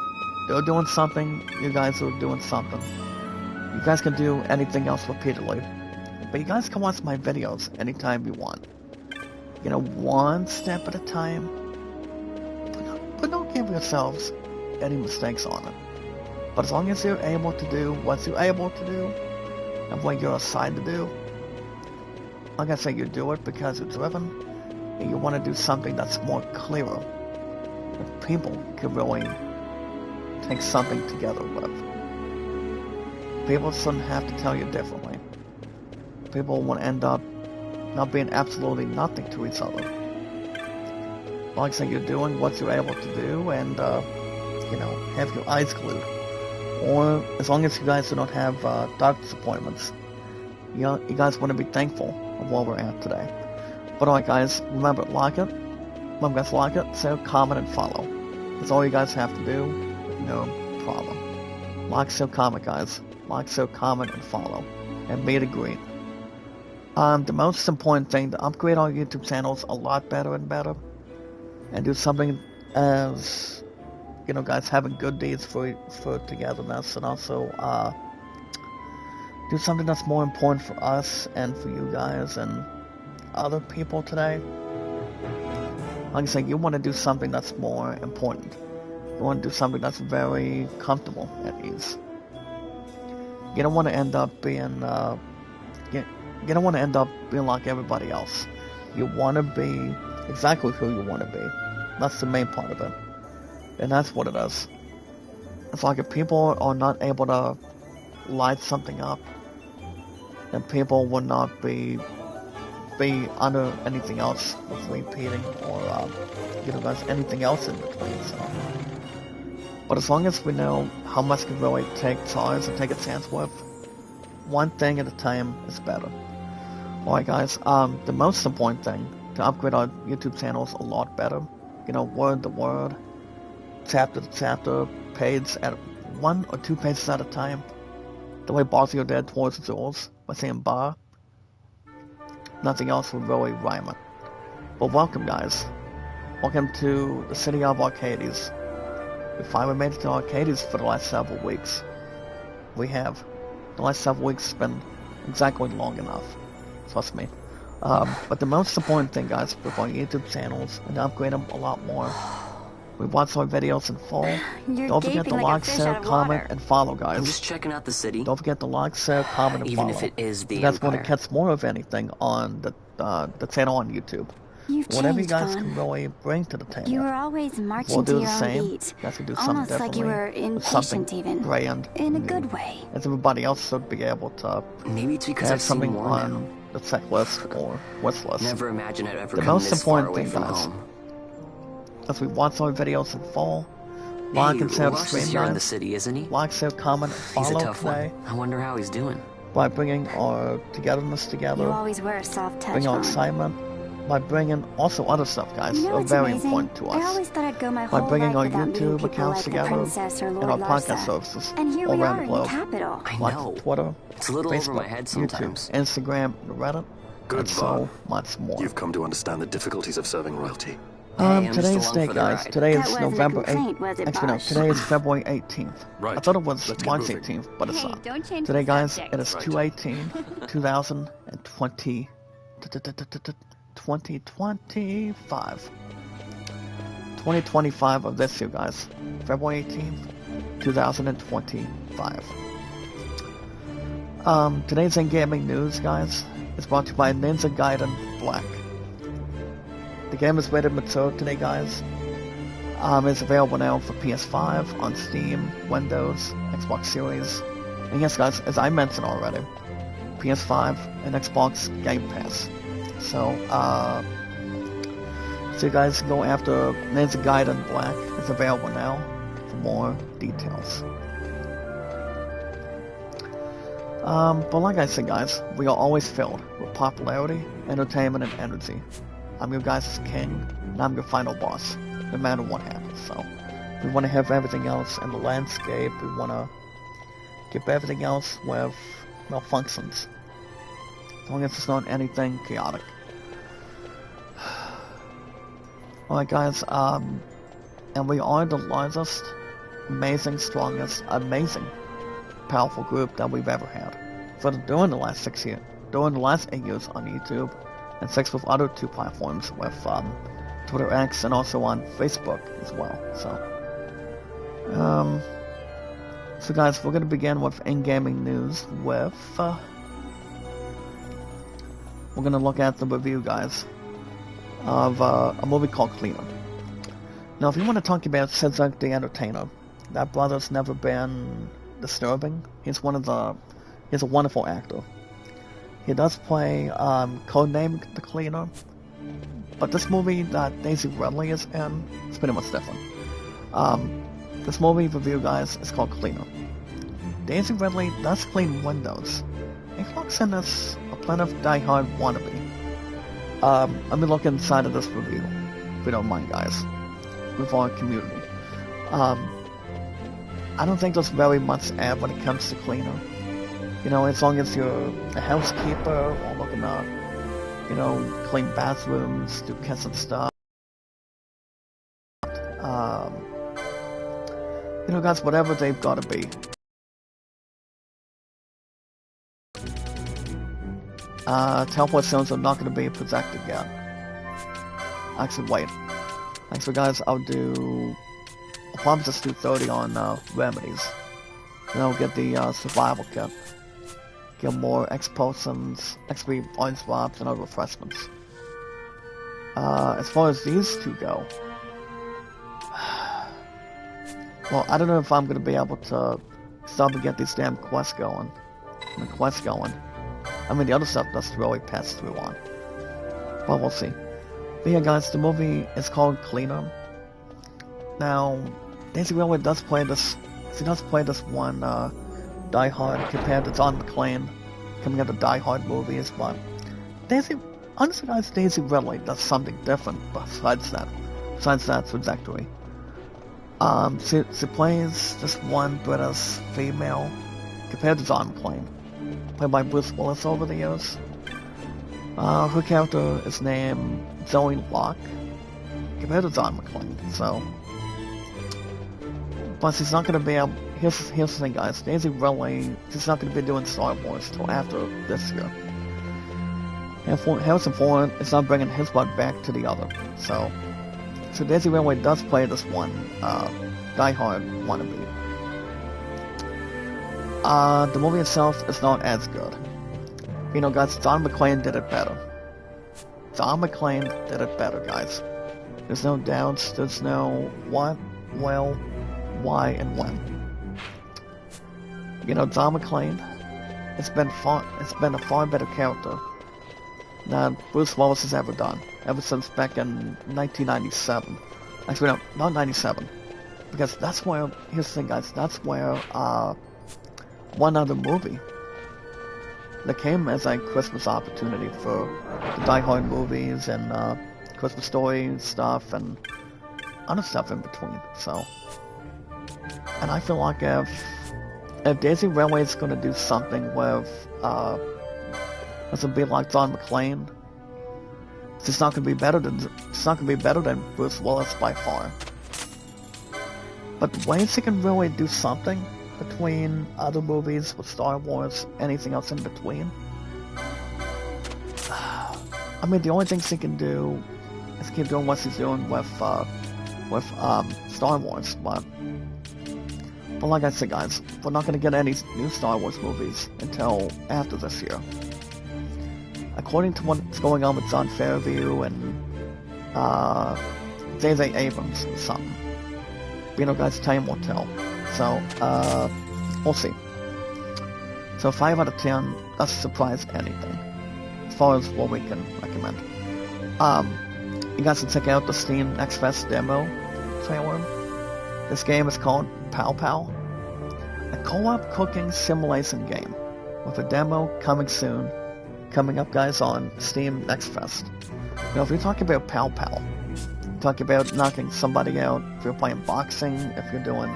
they're doing something, you guys are doing something. You guys can do anything else repeatedly. But you guys can watch my videos anytime you want. You know, one step at a time. But don't give yourselves any mistakes on it. But as long as you're able to do what you're able to do, and what you're assigned to do, like I say, you do it because you're driven, and you want to do something that's more clearer, that people can really take something together with. People shouldn't have to tell you differently. People will end up not being absolutely nothing to each other. Like I say, you're doing what you're able to do, and, you know, have your eyes glued. Or, as long as you guys do not have doctor's appointments, you know, you guys want to be thankful of where we're at today. But alright, guys, remember, like it. Remember, guys, like it, share, comment, and follow. That's all you guys have to do, no problem. Like, share, comment, guys. Like, share, comment, and follow. And meet and greet. The most important thing, to upgrade our YouTube channels a lot better and better. And do something as, you know, guys, having good deeds for togetherness, and also do something that's more important for us and for you guys and other people today. Like I say, you want to do something that's more important. You want to do something that's very comfortable at ease. You don't want to end up being you don't want to end up being like everybody else. You want to be exactly who you want to be. That's the main part of it. And that's what it is. It's like if people are not able to light something up, then people will not be under anything else with repeating or, you know, there's anything else in between, so. But as long as we know how much can really take charge and take a chance with, one thing at a time is better. Alright, guys, the most important thing to upgrade our YouTube channels a lot better, you know, word to word, chapter to chapter, page at 1 or 2 pages at a time, the way bars are dead towards the jewels by saying bar. Nothing else would really rhyme it. But welcome, guys. Welcome to the city of Arcades. We finally made it to Arcades for the last several weeks. We have. The last several weeks has been exactly long enough. Trust me. But the most important thing, guys, with our YouTube channels, and upgrade them a lot more. We watch our videos in full. Don't forget to like, share, comment, and follow, guys. I'm just checking out the city. Don't forget to like, share, comment, and Even follow. if it is the That's Empire. going to catch more of anything on the channel on YouTube. You've Whatever you changed, guys Vaughn. can really bring to the table. You were always marching We'll to do your the own same. beat. You guys can do something Almost like you were differently. Something impatient even. grand. In a good way. As everybody else should be able to Maybe it's because have I've seen something more on now. the checklist or wish list. Never imagined I'd ever The come most this far important away thing, from guys, home. as we watch our videos in full, like and share the Ross stream, is here in the guys. city, isn't he? Like, share, comment, and He's a follow tough today one. I wonder how he's doing. by bringing our togetherness together, You always were a soft touch, bringing our Vaughn. excitement, by bringing also other stuff, guys, You know are what's very amazing? important to I us. always thought I'd go my By whole bringing life our without meeting YouTube people accounts like the together princess or Lord and our Larsa. podcast services And here all we around are the in the globe. capital. I Like know. Twitter, It's a little over my Facebook, head YouTube, sometimes. Instagram, Reddit, Good, and so Vaughn. much more. You've come to understand the difficulties of serving royalty. Hey, I'm just Today's along date, for the guys. ride. Today That is wasn't a November complaint, 8th. was it, Actually, no, Bosh? today is February 18th. Right. I thought it was Let's get March moving. 18th, but it's Hey, not. don't change Today, the guys, subject. it is Right. 2/18, 2020, 2025. 2025 of this year, guys. February 18th, 2025. Today's in-gaming news, guys, is brought to you by Ninja Gaiden Black. The game is rated mature today, guys. It's available now for PS5, on Steam, Windows, Xbox Series. And yes, guys, as I mentioned already, PS5 and Xbox Game Pass. So you guys can go after Ninja Gaiden Black. It's available now for more details. But like I said, guys, we are always filled with popularity, entertainment, and energy. I'm your guys' king, and I'm your final boss, no matter what happens. So, we want to have everything else in the landscape. We want to keep everything else with malfunctions, as long as it's not anything chaotic. Alright, guys, and we are the largest, amazing, strongest, amazing, powerful group that we've ever had. During the last 8 years on YouTube, and 6 with other 2 platforms, with Twitter X and also on Facebook as well. So guys, we're gonna begin with in-gaming news. We're gonna look at the review, guys, of a movie called Cleaner. Now, if you want to talk about Zodiac the Entertainer, that brother's never been disturbing. He's a wonderful actor. He does play codenamed The Cleaner, but this movie that Daisy Ridley is in is pretty much different. This movie review, guys, is called Cleaner. Daisy Ridley does clean windows. He looks in as a plaintiff die-hard wannabe. Let me look inside of this review, if you don't mind, guys, with our community. I don't think there's very much ad when it comes to Cleaner. You know, as long as you're a housekeeper or looking to, clean bathrooms, do kitchen stuff. Guys, whatever they've got to be. Teleport zones are not going to be projected yet. Actually, wait. Actually, guys, I'll probably just do 30 on remedies. Then I'll get the survival kit. Get more X potions, XP orange swaps, and other refreshments. As far as these 2 go, well, I don't know if I'm gonna be able to stop and get these damn quests going. I mean, the other stuff doesn't really pass through on. But we'll see. But yeah, guys, the movie is called Cleaner. Now, Daisy Ridley does play this. She does play this one Die Hard compared to John McClane coming out of Die Hard movies, but honestly, guys, Daisy Ridley does something different besides that trajectory. She plays this one British female compared to John McClane, played by Bruce Willis over the years. Her character is named Zoe Locke compared to John McClane, so. Plus, he's not going to be able... Here's the thing, guys. Daisy Ridley, she's not going to be doing Star Wars till after this year. Harrison Ford is not bringing his butt back to the other. So Daisy Ridley does play this one die-hard wannabe. The movie itself is not as good. You know, guys, John McClane did it better. John McClane did it better, guys. There's no doubts. There's no what, well, why, and when. You know, John McClane, it's been a far better character than Bruce Willis has ever done, ever since back in 1997. Actually, no, not 97, because that's where, here's the thing, guys, that's where, one other movie that came as a Christmas opportunity for the Die Hard movies and, Christmas Story stuff and other stuff in between, so. And I feel like if Daisy Ridley is gonna do something with, it's gonna be like John McClane, it's not gonna be better than Bruce Willis by far. But ways he can really do something between other movies with Star Wars, anything else in between. I mean, the only things he can do is keep doing what he's doing with Star Wars, but like I said, guys, we're not gonna get any new Star Wars movies until after this year. According to what's going on with John Fairview and J.J. Abrams or something. You know, guys, time will tell. So, we'll see. So 5 out of 10 doesn't surprise anything, as far as what we can recommend. You guys can check out the Steam Next Fest demo trailer. This game is called Pow Pow, a co-op cooking simulation game, with a demo coming soon. Coming up, guys, on Steam Next Fest. Now, if you're talking about Pow Pow, talking about knocking somebody out, if you're playing boxing, if you're doing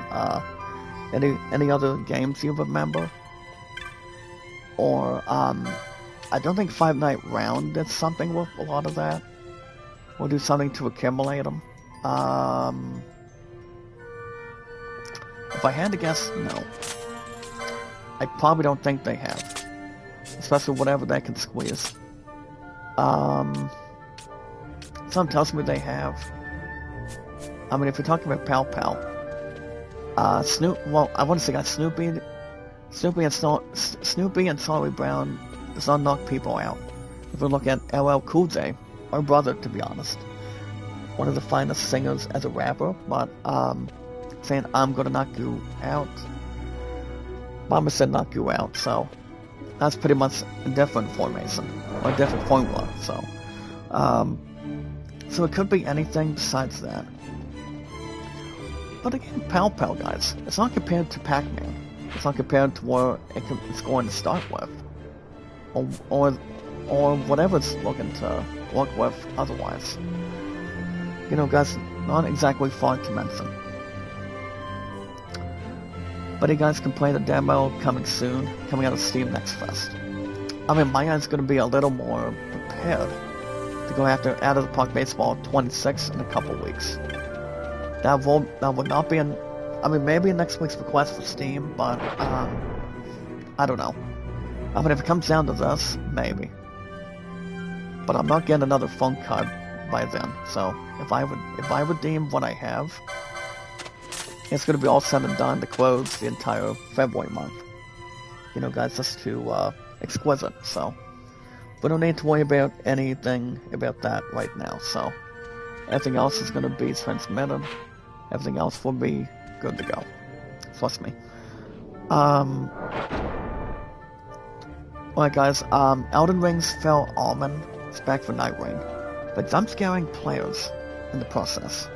any other games you remember, or I don't think Five Night Round did something with a lot of that. We'll do something to accumulate them. If I had to guess, no. I probably don't think they have. Especially whatever they can squeeze. Something tells me they have. I mean, if you're talking about Pow Pow, well, I want to say that Snoopy and Charlie Brown does not knock people out. If we look at LL Cool J, our brother, to be honest, one of the finest singers as a rapper, but saying I'm gonna knock you out, Mama said knock you out, so that's pretty much a different formation, or a different formula, so it could be anything besides that. But again, Pow Pow, guys, it's not compared to Pac-Man. It's not compared to where it's going to start with, or whatever it's looking to work with otherwise. You know, guys, not exactly far to mention. But you guys can play the demo coming soon, coming out of Steam Next Fest. I mean, my guy's going to be a little more prepared to go after Out of the Park Baseball 26 in a couple weeks. That would not be I mean, maybe in next week's request for Steam, but I don't know. I mean, if it comes down to this, maybe. But I'm not getting another phone card by then, so if I redeem what I have, it's going to be all said and done to close the entire February month. You know, guys, that's too exquisite, so we don't need to worry about anything about that right now, so everything else is going to be transmitted. Everything else will be good to go. Trust me. Alright, guys, Elden Ring's Phil Allman is back for Nightwing, but jump scaring players in the process.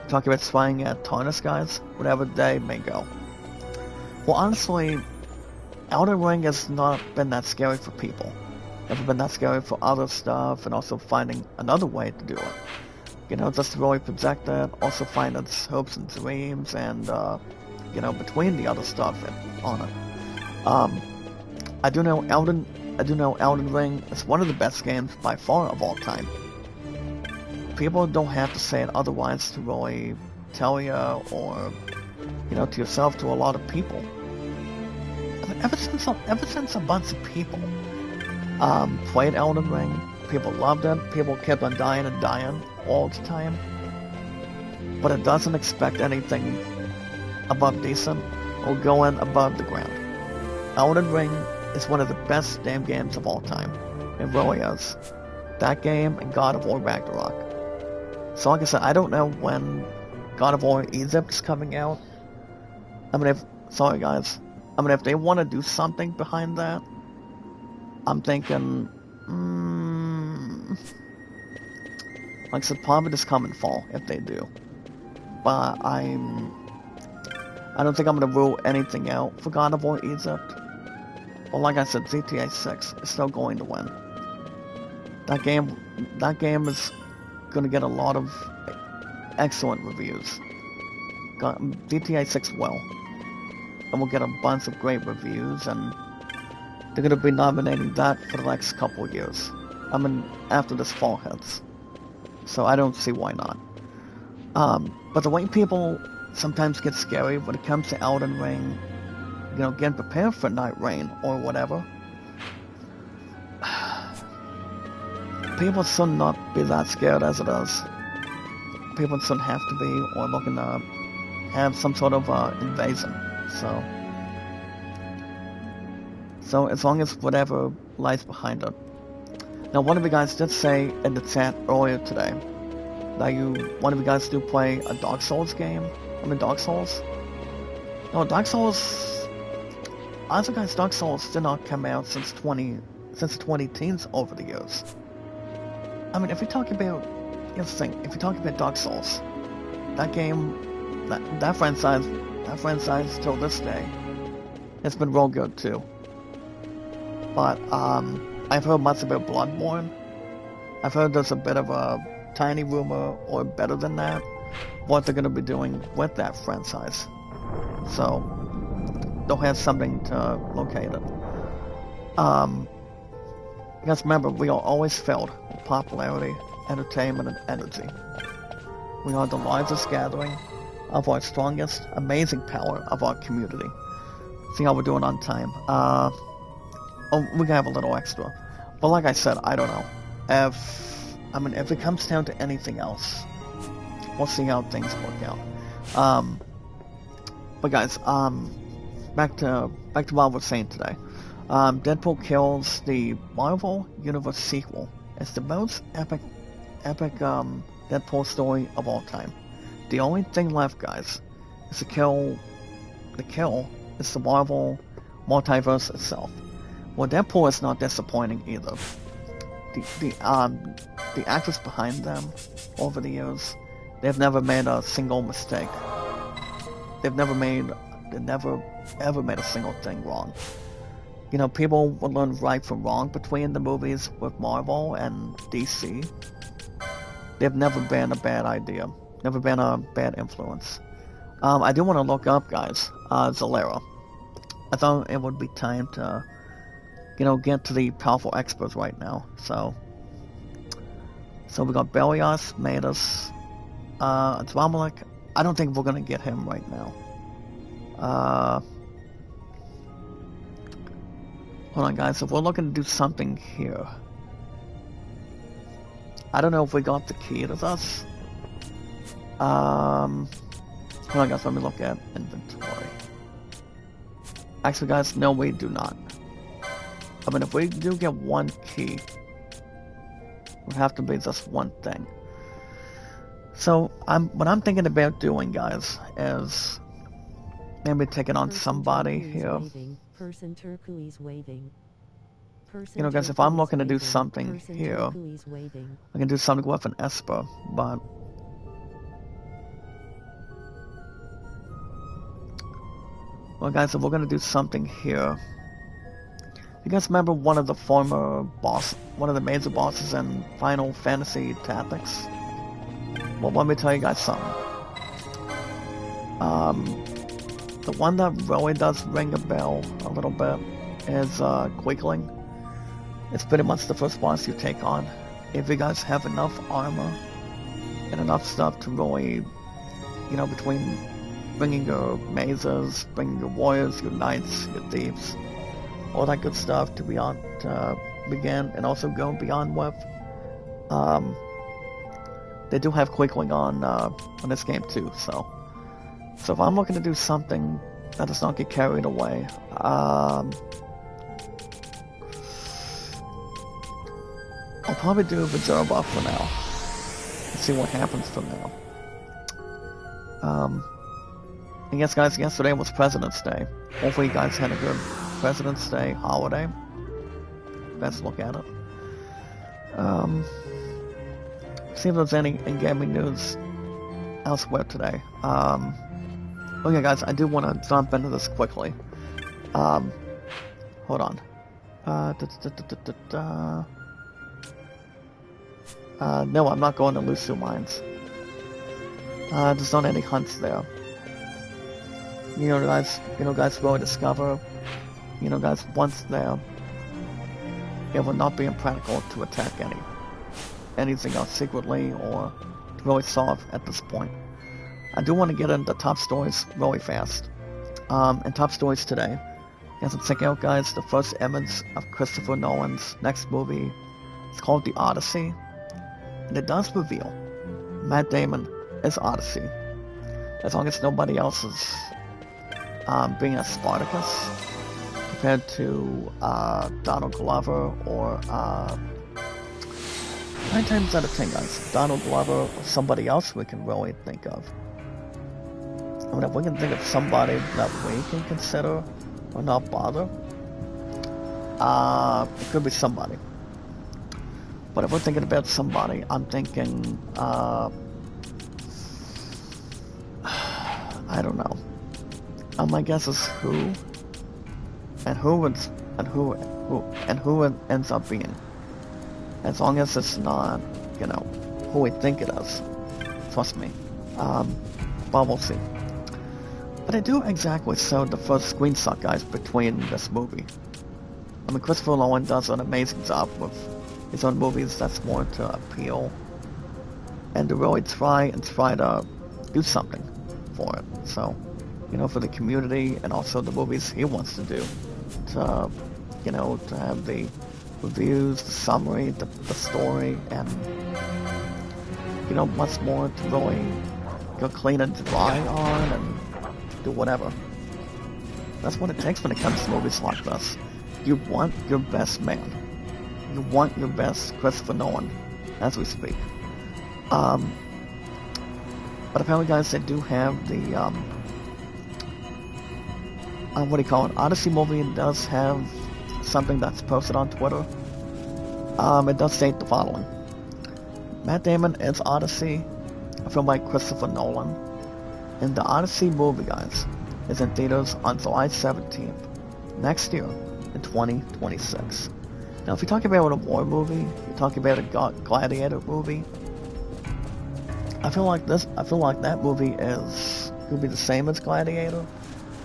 Talking about swaying at Tarnus, guys, whatever they may go. Well, honestly, Elden Ring has not been that scary for people. Never been that scary for other stuff, and also finding another way to do it. You know, just to really project it, also find its hopes and dreams, and, you know, between the other stuff on it. I do know Elden Ring is one of the best games by far of all time. People don't have to say it otherwise to really tell you or you know, to yourself, to a lot of people. I mean, ever since a bunch of people played Elden Ring, people loved it, people kept on dying and dying all the time, but it doesn't expect anything above decent or going above the ground. Elden Ring is one of the best damn games of all time. It really is. That game and God of War Ragnarok. So like I said, I don't know when God of War Egypt is coming out. I mean, sorry guys. I mean, if they want to do something behind that, I'm thinking, like I said, probably this coming fall, if they do. But I don't think I'm going to rule anything out for God of War Egypt. Well, like I said, GTA 6 is still going to win. That game is going to get a lot of excellent reviews. GTA 6 will. And we'll get a bunch of great reviews, and they're going to be nominating that for the next couple of years. I mean, after this fall hits. So I don't see why not. But the way people sometimes get scary when it comes to Elden Ring, you know, getting prepared for Night Rain or whatever, people should not be that scared as it is. People shouldn't have to be, or looking to have some sort of invasion. So as long as whatever lies behind it. Now, one of you guys did say in the chat earlier today that one of you guys do play a Dark Souls game. I mean, Dark Souls. No, Dark Souls. Honestly, guys, Dark Souls did not come out since the 2010s over the years. I mean, if you're talking about, here's the thing, if you're talking about Dark Souls, that game, that franchise till this day, it's been real good too. But I've heard much about Bloodborne. I've heard there's a bit of a tiny rumor, or better than that, what they're going to be doing with that franchise. So they'll have something to locate it. Because remember, we are always filled with popularity, entertainment, and energy. We are the largest gathering of our strongest, amazing power of our community. See how we're doing on time. Oh, we can have a little extra. But like I said, I don't know. If it comes down to anything else, we'll see how things work out. But guys, back to what I was saying today. Deadpool Kills, the Marvel Universe sequel, is the most epic Deadpool story of all time. The only thing left, guys, is the kill is the Marvel multiverse itself. Well, Deadpool is not disappointing either. The actors behind them over the years, they've never made a single mistake. They never ever made a single thing wrong. You know, people will learn right from wrong between the movies with Marvel and DC. They've never been a bad idea. Never been a bad influence. I do want to look up, guys, Zalera. I thought it would be time to, you know, get to the powerful experts right now. So we got Belios, Matus, Dwamalik. I don't think we're gonna get him right now. Hold on, guys. If we're looking to do something here, I don't know if we got the key to this. Hold on, guys. Let me look at inventory. Actually, guys, no, we do not. I mean, if we do get one key, it would have to be just one thing. So, what I'm thinking about doing, guys, is maybe taking on somebody here. Person turquoise waving. You know, guys, if I'm looking to do something here, I can do something with an Esper, but well, guys, if we're gonna do something here, you guys remember one of the major bosses in Final Fantasy Tactics? Well, let me tell you guys something. The one that really does ring a bell a little bit is Quickling. It's pretty much the first boss you take on. If you guys have enough armor and enough stuff to really, you know, between bringing your mazes, bringing your warriors, your knights, your thieves, all that good stuff to begin, and also go beyond with. They do have quickling on this game too, so if I'm looking to do something that does not get carried away, I'll probably do the zero buff for now. Let's see what happens from now. I guess, guys, yesterday was President's Day. Hopefully you guys had a good President's Day holiday. Let's look at it. See if there's any gaming news elsewhere today. Okay, guys, I do want to jump into this quickly. Hold on. No, I'm not going to Lucio Mines. There's not any hunts there. Guys, really discover, guys, once there, it will not be impractical to attack anything else secretly or to really solve at this point. I do want to get into top stories really fast. And top stories today. You have to check out, guys, the first image of Christopher Nolan's next movie. It's called The Odyssey. And it does reveal Matt Damon is Odyssey. As long as nobody else is being a Spartacus compared to Donald Glover or 9 times out of 10, guys, Donald Glover or somebody else we can really think of. I mean, if we can think of somebody that we can consider or not bother, it could be somebody. But if we're thinking about somebody, I'm thinking, I don't know. My guess is who it ends up being. As long as it's not, who we think it is. Trust me. But we'll see. But I do exactly show the first screenshot, guys, between this movie. I mean, Christopher Nolan does an amazing job with his own movies that's more to appeal and to really try to do something for it. So, for the community and also the movies he wants to do. To, to have the reviews, the summary, the story, and, much more to really go clean and dry on and do whatever. That's what it takes when it comes to movies like this. You want your best man. You want your best Christopher Nolan, as we speak. But apparently, guys, they do have the, what do you call it? Odyssey movie does have something that's posted on Twitter. It does state the following. Matt Damon is Odyssey, a film by Christopher Nolan. And the Odyssey movie, guys, is in theaters on July 17th, next year, in 2026. Now, if you're talking about a war movie, you're talking about a gladiator movie, I feel like that movie is going to be the same as Gladiator,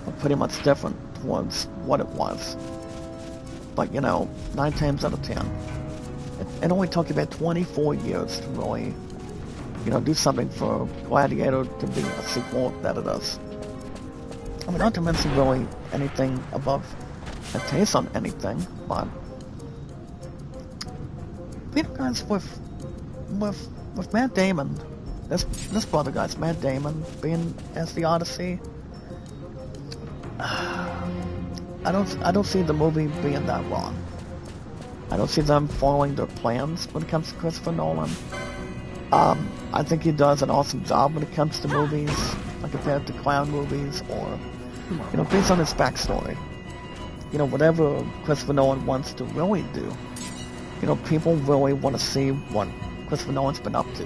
but pretty much different towards what it was. But, 9 times out of 10, it only took about 24 years to really, do something for Gladiator to be a sequel that it is. I mean, not to mention really anything above a taste on anything, but guys, with Matt Damon, this brother, guys, Matt Damon being as the Odyssey, I don't see the movie being that wrong. I don't see them following their plans when it comes to Christopher Nolan. I think he does an awesome job when it comes to movies, like compared to clown movies, or based on his backstory. Whatever Christopher Nolan wants to really do. People really want to see what Christopher Nolan's been up to,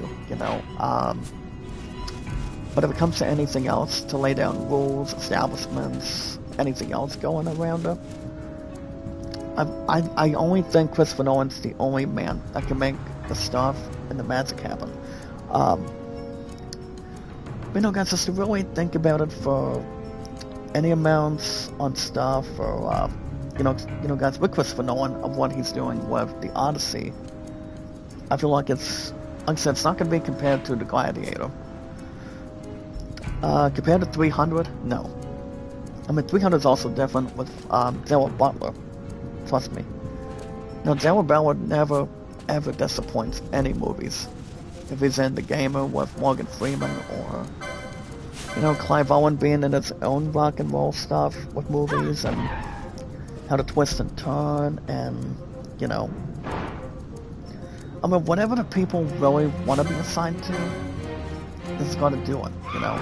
But if it comes to anything else, to lay down rules, establishments, anything else going around it, I only think Christopher Nolan's the only man that can make the stuff and the magic happen. Guys, just to really think about it for any amounts on stuff, or guys, with Christopher Nolan, of what he's doing with the Odyssey, I feel like it's, like I said, it's not going to be compared to the Gladiator. Compared to 300, no. I mean, 300 is also different with Gerald Butler. Trust me. Now, Gerald Butler never, ever disappoints any movies. If he's in The Gamer with Morgan Freeman, or, you know, Clive Owen being in his own rock and roll stuff with movies, and how to twist and turn, and, you know. I mean, whatever the people really want to be assigned to, is going to do it, you know.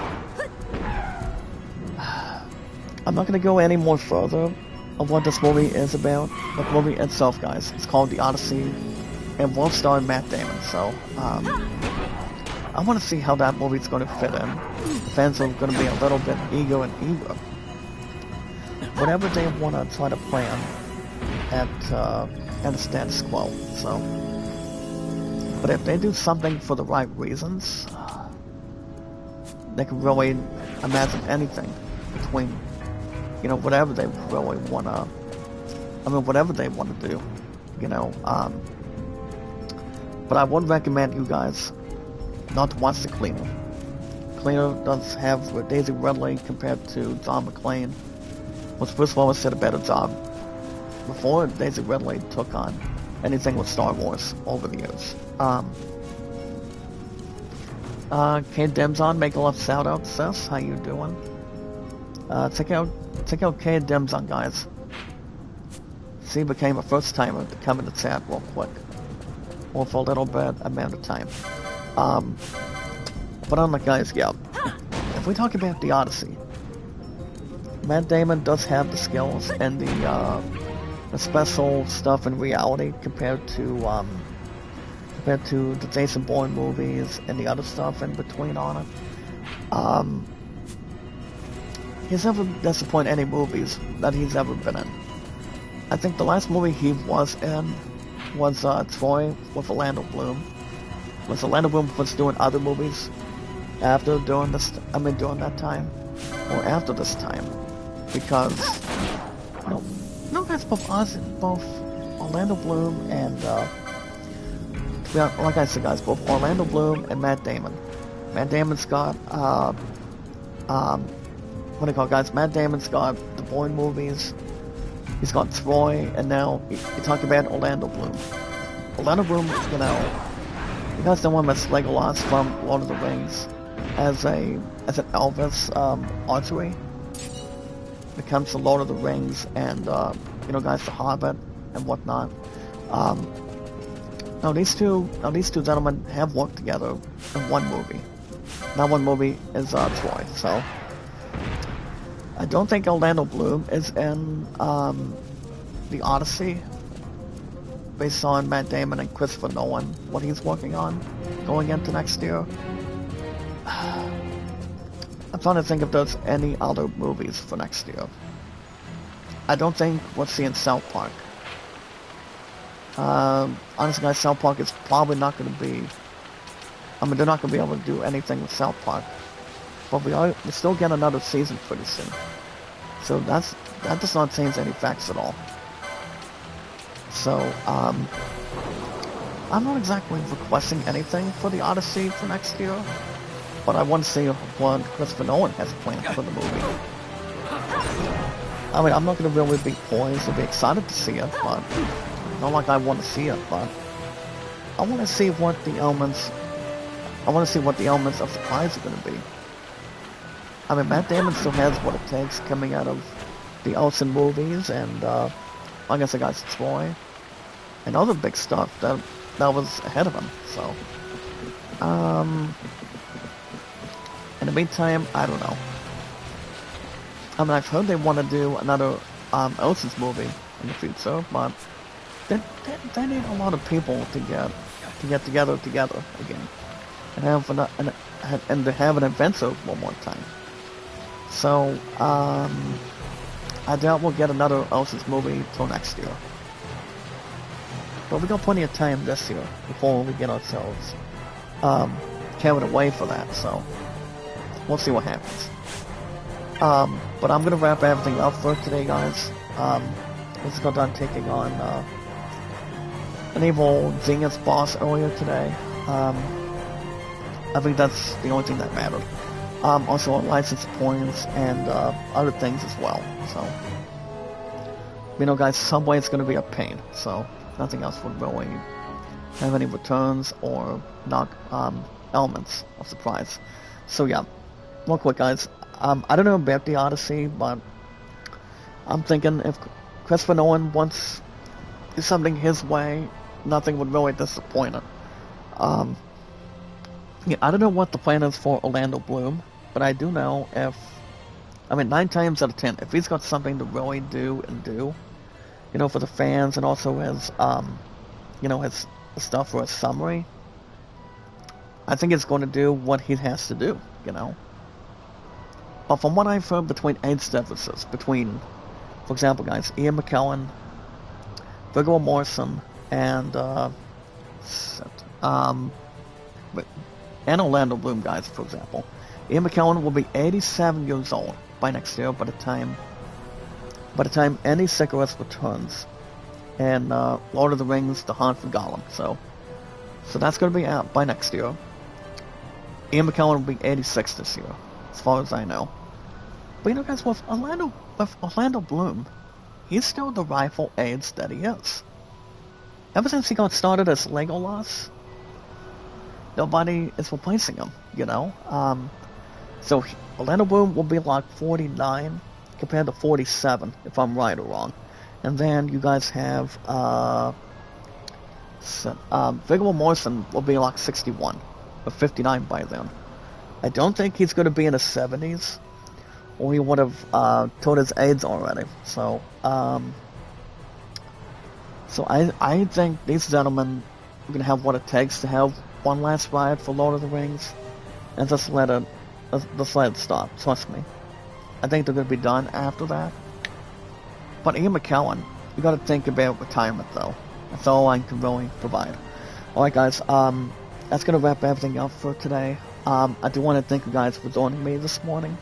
I'm not going to go any more further of what this movie is about. The movie itself, guys, it's called The Odyssey, and will star Matt Damon, so, I want to see how that movie's going to fit in. The fans are going to be a little bit eager. Whatever they want to try to plan at the status quo, so. But if they do something for the right reasons, they can really imagine anything between, you know, whatever they really want to, I mean, whatever they want to do, you know. But I would recommend you guys not to watch The Cleaner. Cleaner does have with Daisy Ridley compared to John McClane, which Bruce Willis did a better job before Daisy Ridley took on anything with Star Wars over the years. Kate Demzon, make a love shout out, sis. How you doing? Check out Kate Demzon, guys. She became a first timer to come in the chat real quick, or for a little bit amount of time. But on the guys, yeah. If we talk about the Odyssey, Matt Damon does have the skills and the special stuff in reality compared to the Jason Bourne movies and the other stuff in between on it. He's never disappointed any movies that he's ever been in. I think the last movie he was in was Troy with Orlando Bloom. Was Orlando Bloom was doing other movies during that time, or after this time, because guys, both Orlando Bloom and like I said, guys, both Orlando Bloom and Matt Damon. Matt Damon's got what do you call it, guys? Matt Damon's got the Bourne movies. He's got Troy, and now you talk about Orlando Bloom. Orlando Bloom, you know, you guys don't want to miss Legolas from Lord of the Rings as an Elvis archery. When it comes to Lord of the Rings and you know, guys, The Hobbit and whatnot. Now these two gentlemen have worked together in one movie. That one movie is Troy. So I don't think Orlando Bloom is in the Odyssey, based on Matt Damon and Christopher Nolan, what he's working on going into next year. I'm trying to think if there's any other movies for next year. I don't think we'll see in South Park. Honestly, guys, South Park is probably not going to be... I mean, they're not going to be able to do anything with South Park. But we still get another season pretty soon. So that does not change any facts at all. So, I'm not exactly requesting anything for the Odyssey for next year. But I want to see what Christopher Nolan has planned for the movie. I mean, I'm not going to really be poised or be excited to see it, but not like I want to see it, but I want to see what the elements of surprise are going to be. I mean, Matt Damon still has what it takes coming out of the Olsen movies and, like I said, guys, Troy and other big stuff that was ahead of him. So, in the meantime, I don't know. I mean, I've heard they want to do another Olsen's movie in the future, but they need a lot of people to get together again and have to have an adventure one more time. So, I doubt we'll get another Olsen's movie till next year. But we got plenty of time this year before we get ourselves carried away for that, so we'll see what happens. But I'm gonna wrap everything up for today, guys. Let's go done taking on an evil genius boss earlier today. I think that's the only thing that mattered. Also license points and other things as well. So, guys, Subway is going to be a pain. So nothing else would really have any returns or knock elements of surprise. So yeah, real quick, guys. I don't know about the Odyssey, but I'm thinking if Christopher Nolan wants to do something his way, nothing would really disappoint it. Yeah, I don't know what the plan is for Orlando Bloom, but I do know 9 times out of 10, if he's got something to really do, for the fans and also his, his stuff for a summary, I think it's going to do what he has to do, But from what I've heard between age differences, for example, guys, Ian McKellen, Viggo Morrison, and Orlando Bloom, guys, for example. Ian McKellen will be 87 years old by next year by the time Andy Serkis returns and Lord of the Rings: The Hunt for Gollum. So that's going to be out by next year. Ian McKellen will be 86 this year, as far as I know. But guys, with Orlando Bloom, he's still the rightful age that he is. Ever since he got started as Legolas, nobody is replacing him, So Orlando Bloom will be like 49 compared to 47, if I'm right or wrong. And then you guys have Viggo Morrison will be like 61 or 59 by then. I don't think he's going to be in his 70s, or he would have told his age already. So I think these gentlemen are going to have what it takes to have one last ride for Lord of the Rings, and just let it stop. Trust me. I think they're going to be done after that. But Ian McKellen, you got to think about retirement though. That's all I can really provide. All right, guys. That's going to wrap everything up for today. I do want to thank you guys for joining me this morning.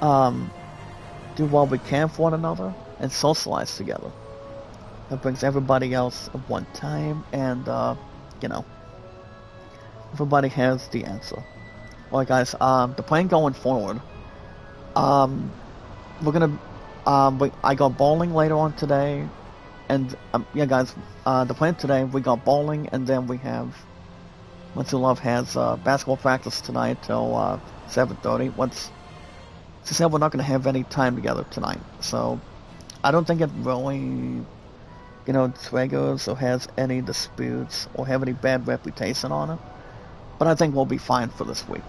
Do what we can for one another and socialize together. That brings everybody else at one time, and everybody has the answer. Alright, guys, the plan going forward, we're gonna, I got bowling later on today, and, yeah, guys, the plan today, we got bowling, and then we have, Once Love has, basketball practice tonight till, 7:30. She said we're not gonna have any time together tonight, so, I don't think it really, triggers or has any disputes or have any bad reputation on it. But I think we'll be fine for this week.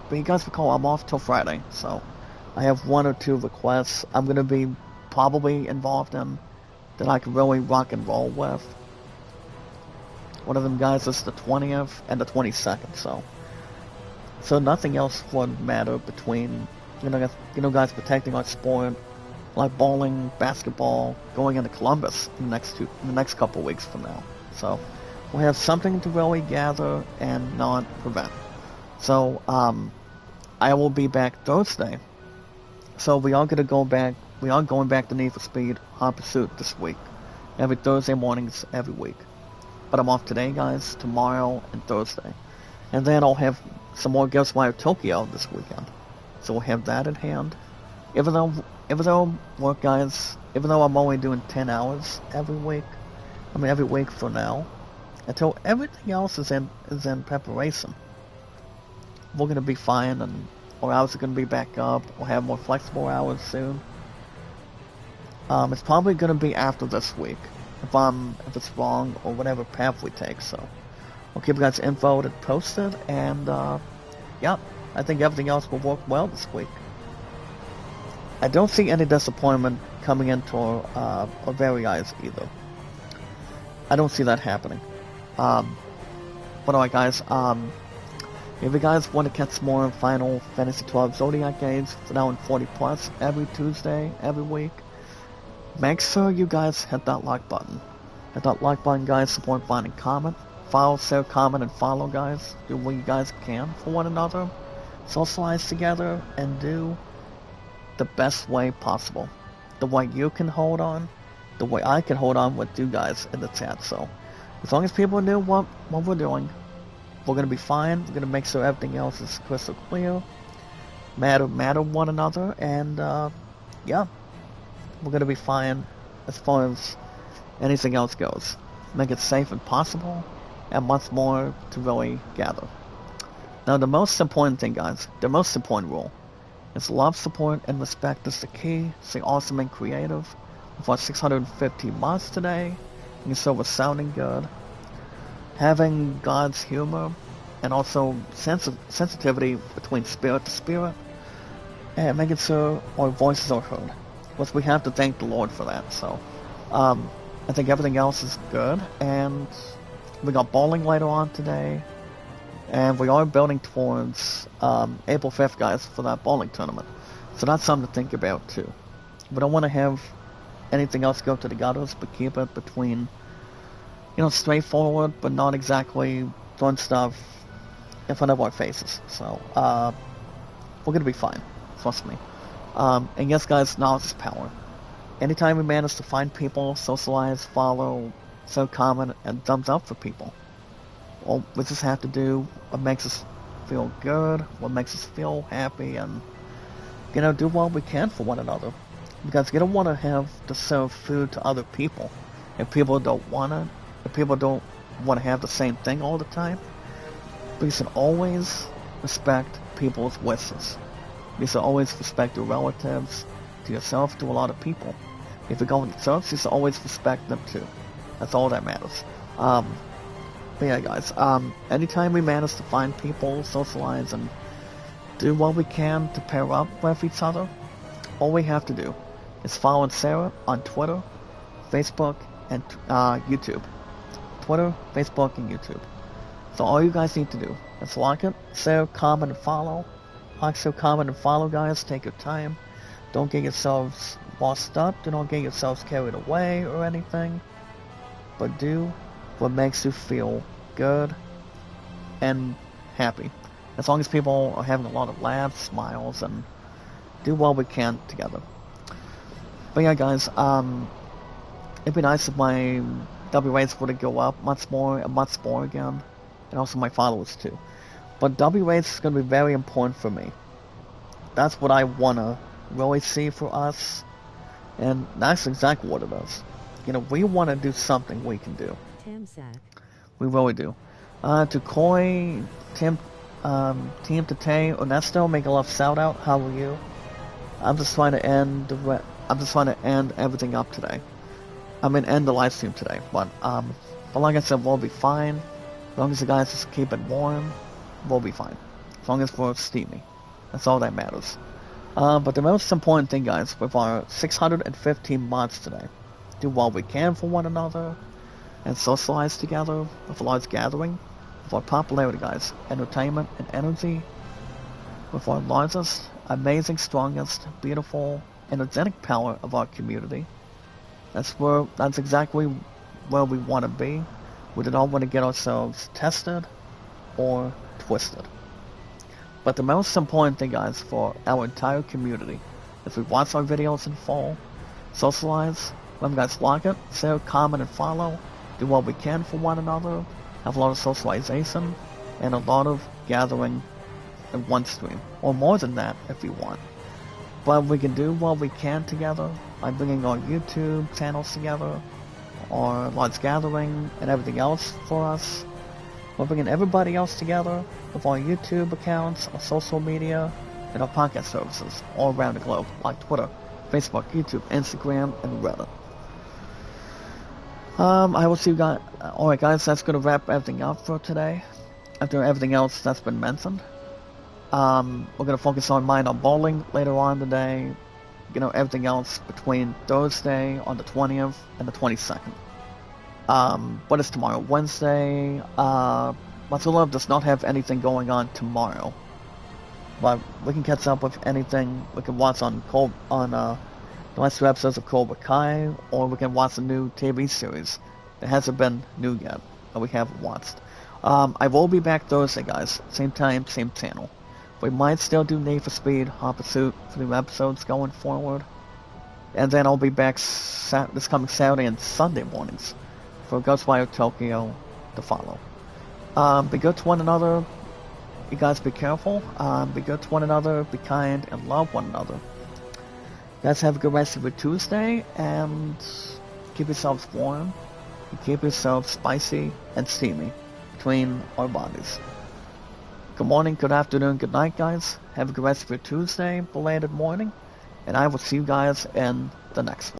But you guys recall, I'm off till Friday, so I have 1 or 2 requests I'm going to be probably involved in that I can really rock and roll with. One of them, guys, is the 20th and the 22nd, so nothing else would matter between, guys protecting our sport, like bowling, basketball, going into Columbus in the next couple weeks from now. So we'll have something to really gather and not prevent. So I will be back Thursday. So we are going back to Need for Speed Hot Pursuit this week. Every Thursday mornings, every week. But I'm off today, guys, tomorrow, and Thursday. And then I'll have some more Ghostwire Tokyo this weekend. So we'll have that in hand. Even though work, guys, even though I'm only doing 10 hours every week for now, until everything else is in preparation, we're gonna be fine, and our hours are gonna be back up. We'll have more flexible hours soon. It's probably gonna be after this week, if it's wrong or whatever path we take. So I'll keep you guys info posted, and yeah, I think everything else will work well this week. I don't see any disappointment coming into our very eyes either. I don't see that happening. But alright, guys, if you guys want to catch more Final Fantasy XII Zodiac games for now in 40+, every Tuesday, every week, make sure you guys hit that like button. Hit that like button, guys, support, find, and comment. Follow, share, comment, and follow, guys. Do what you guys can for one another. Socialize together, and do the best way possible. The way you can hold on, the way I can hold on with you guys in the chat. So as long as people know what we're doing, we're gonna be fine. We're gonna make sure everything else is crystal clear. Matter one another, and yeah, we're gonna be fine as far as anything else goes. Make it safe and possible, and much more to really gather. Now, the most important thing, guys, the most important rule is love, support, and respect is the key. Stay awesome and creative. With our 650 mods today, you so we're sounding good. Having God's humor, and also sensitivity between spirit to spirit, and making sure our voices are heard. Which we have to thank the Lord for that. So, I think everything else is good, and we got bowling later on today, and we are building towards April 5th, guys, for that bowling tournament. So that's something to think about too. We don't want to have anything else go to the gutters, but keep it between, straightforward, but not exactly throwing stuff in front of our faces. So, we're gonna be fine. Trust me. And yes, guys, knowledge is power. Anytime we manage to find people, socialize, follow, so comment, and thumbs up for people, all we just have to do what makes us feel good, what makes us feel happy, and, do what we can for one another. Because you don't want to have to serve food to other people if people don't want it, if people don't want to have the same thing all the time. But you should always respect people's wishes. You should always respect your relatives, to yourself, to a lot of people. If you're going to church, you should always respect them too. That's all that matters. But yeah, guys, anytime we manage to find people, socialize, and do what we can to pair up with each other, all we have to do is follow Sarah on Twitter, Facebook, and YouTube. Twitter, Facebook, and YouTube. So all you guys need to do is like it, share, comment, and follow. Like, share, comment, and follow, guys. Take your time. Don't get yourselves lost up. Do not get yourselves carried away or anything. But do what makes you feel good and happy. As long as people are having a lot of laughs, smiles, and do what we can together. But yeah, guys, it'd be nice if my W rates were to go up much more again, and also my followers too. But W rates is going to be very important for me. That's what I want to really see for us, and that's exactly what it is. We want to do something we can do. Tamsack. We really do. To Koi, Team Tate, Ernesto, make a love shout out. How are you? I'm just trying to end everything up today. End the live stream today. But like I said, we'll be fine. As long as the guys just keep it warm, we'll be fine. As long as we're steamy. That's all that matters. But the most important thing, guys, with our 615 mods today, do what we can for one another, and socialize together with a large gathering, with our popularity, guys, entertainment and energy, with our largest, amazing, strongest, beautiful, energetic power of our community. That's exactly where we want to be. We do not want to get ourselves tested or twisted. But the most important thing, guys, for our entire community is we watch our videos in full, socialize, let you guys like it, share, comment, and follow, do what we can for one another, have a lot of socialization, and a lot of gathering in one stream, or more than that if you want. But we can do what we can together by bringing our YouTube channels together, our large gathering, and everything else for us. We're bringing everybody else together with our YouTube accounts, our social media, and our podcast services all around the globe, like Twitter, Facebook, YouTube, Instagram, and Reddit. I will see you guys. Alright, guys, that's going to wrap everything up for today. After everything else that's been mentioned. We're going to focus our mind on bowling later on today. Everything else between Thursday on the 20th and the 22nd. What is tomorrow? Wednesday. Matsula does not have anything going on tomorrow. But we can catch up with anything. We can watch on the last 2 episodes of Cobra Kai, or we can watch a new TV series that hasn't been new yet, that we haven't watched. I will be back Thursday, guys. Same time, same channel. We might still do Need for Speed, Hot Pursuit for new episodes going forward. And then I'll be back this coming Saturday and Sunday mornings for Ghostwire Tokyo to follow. Be good to one another. You guys be careful. Be good to one another. Be kind and love one another. You guys have a good rest of your Tuesday and keep yourselves warm. And keep yourselves spicy and steamy between our bodies. Good morning, good afternoon, good night, guys. Have a good rest of your Tuesday, belated morning. And I will see you guys in the next one.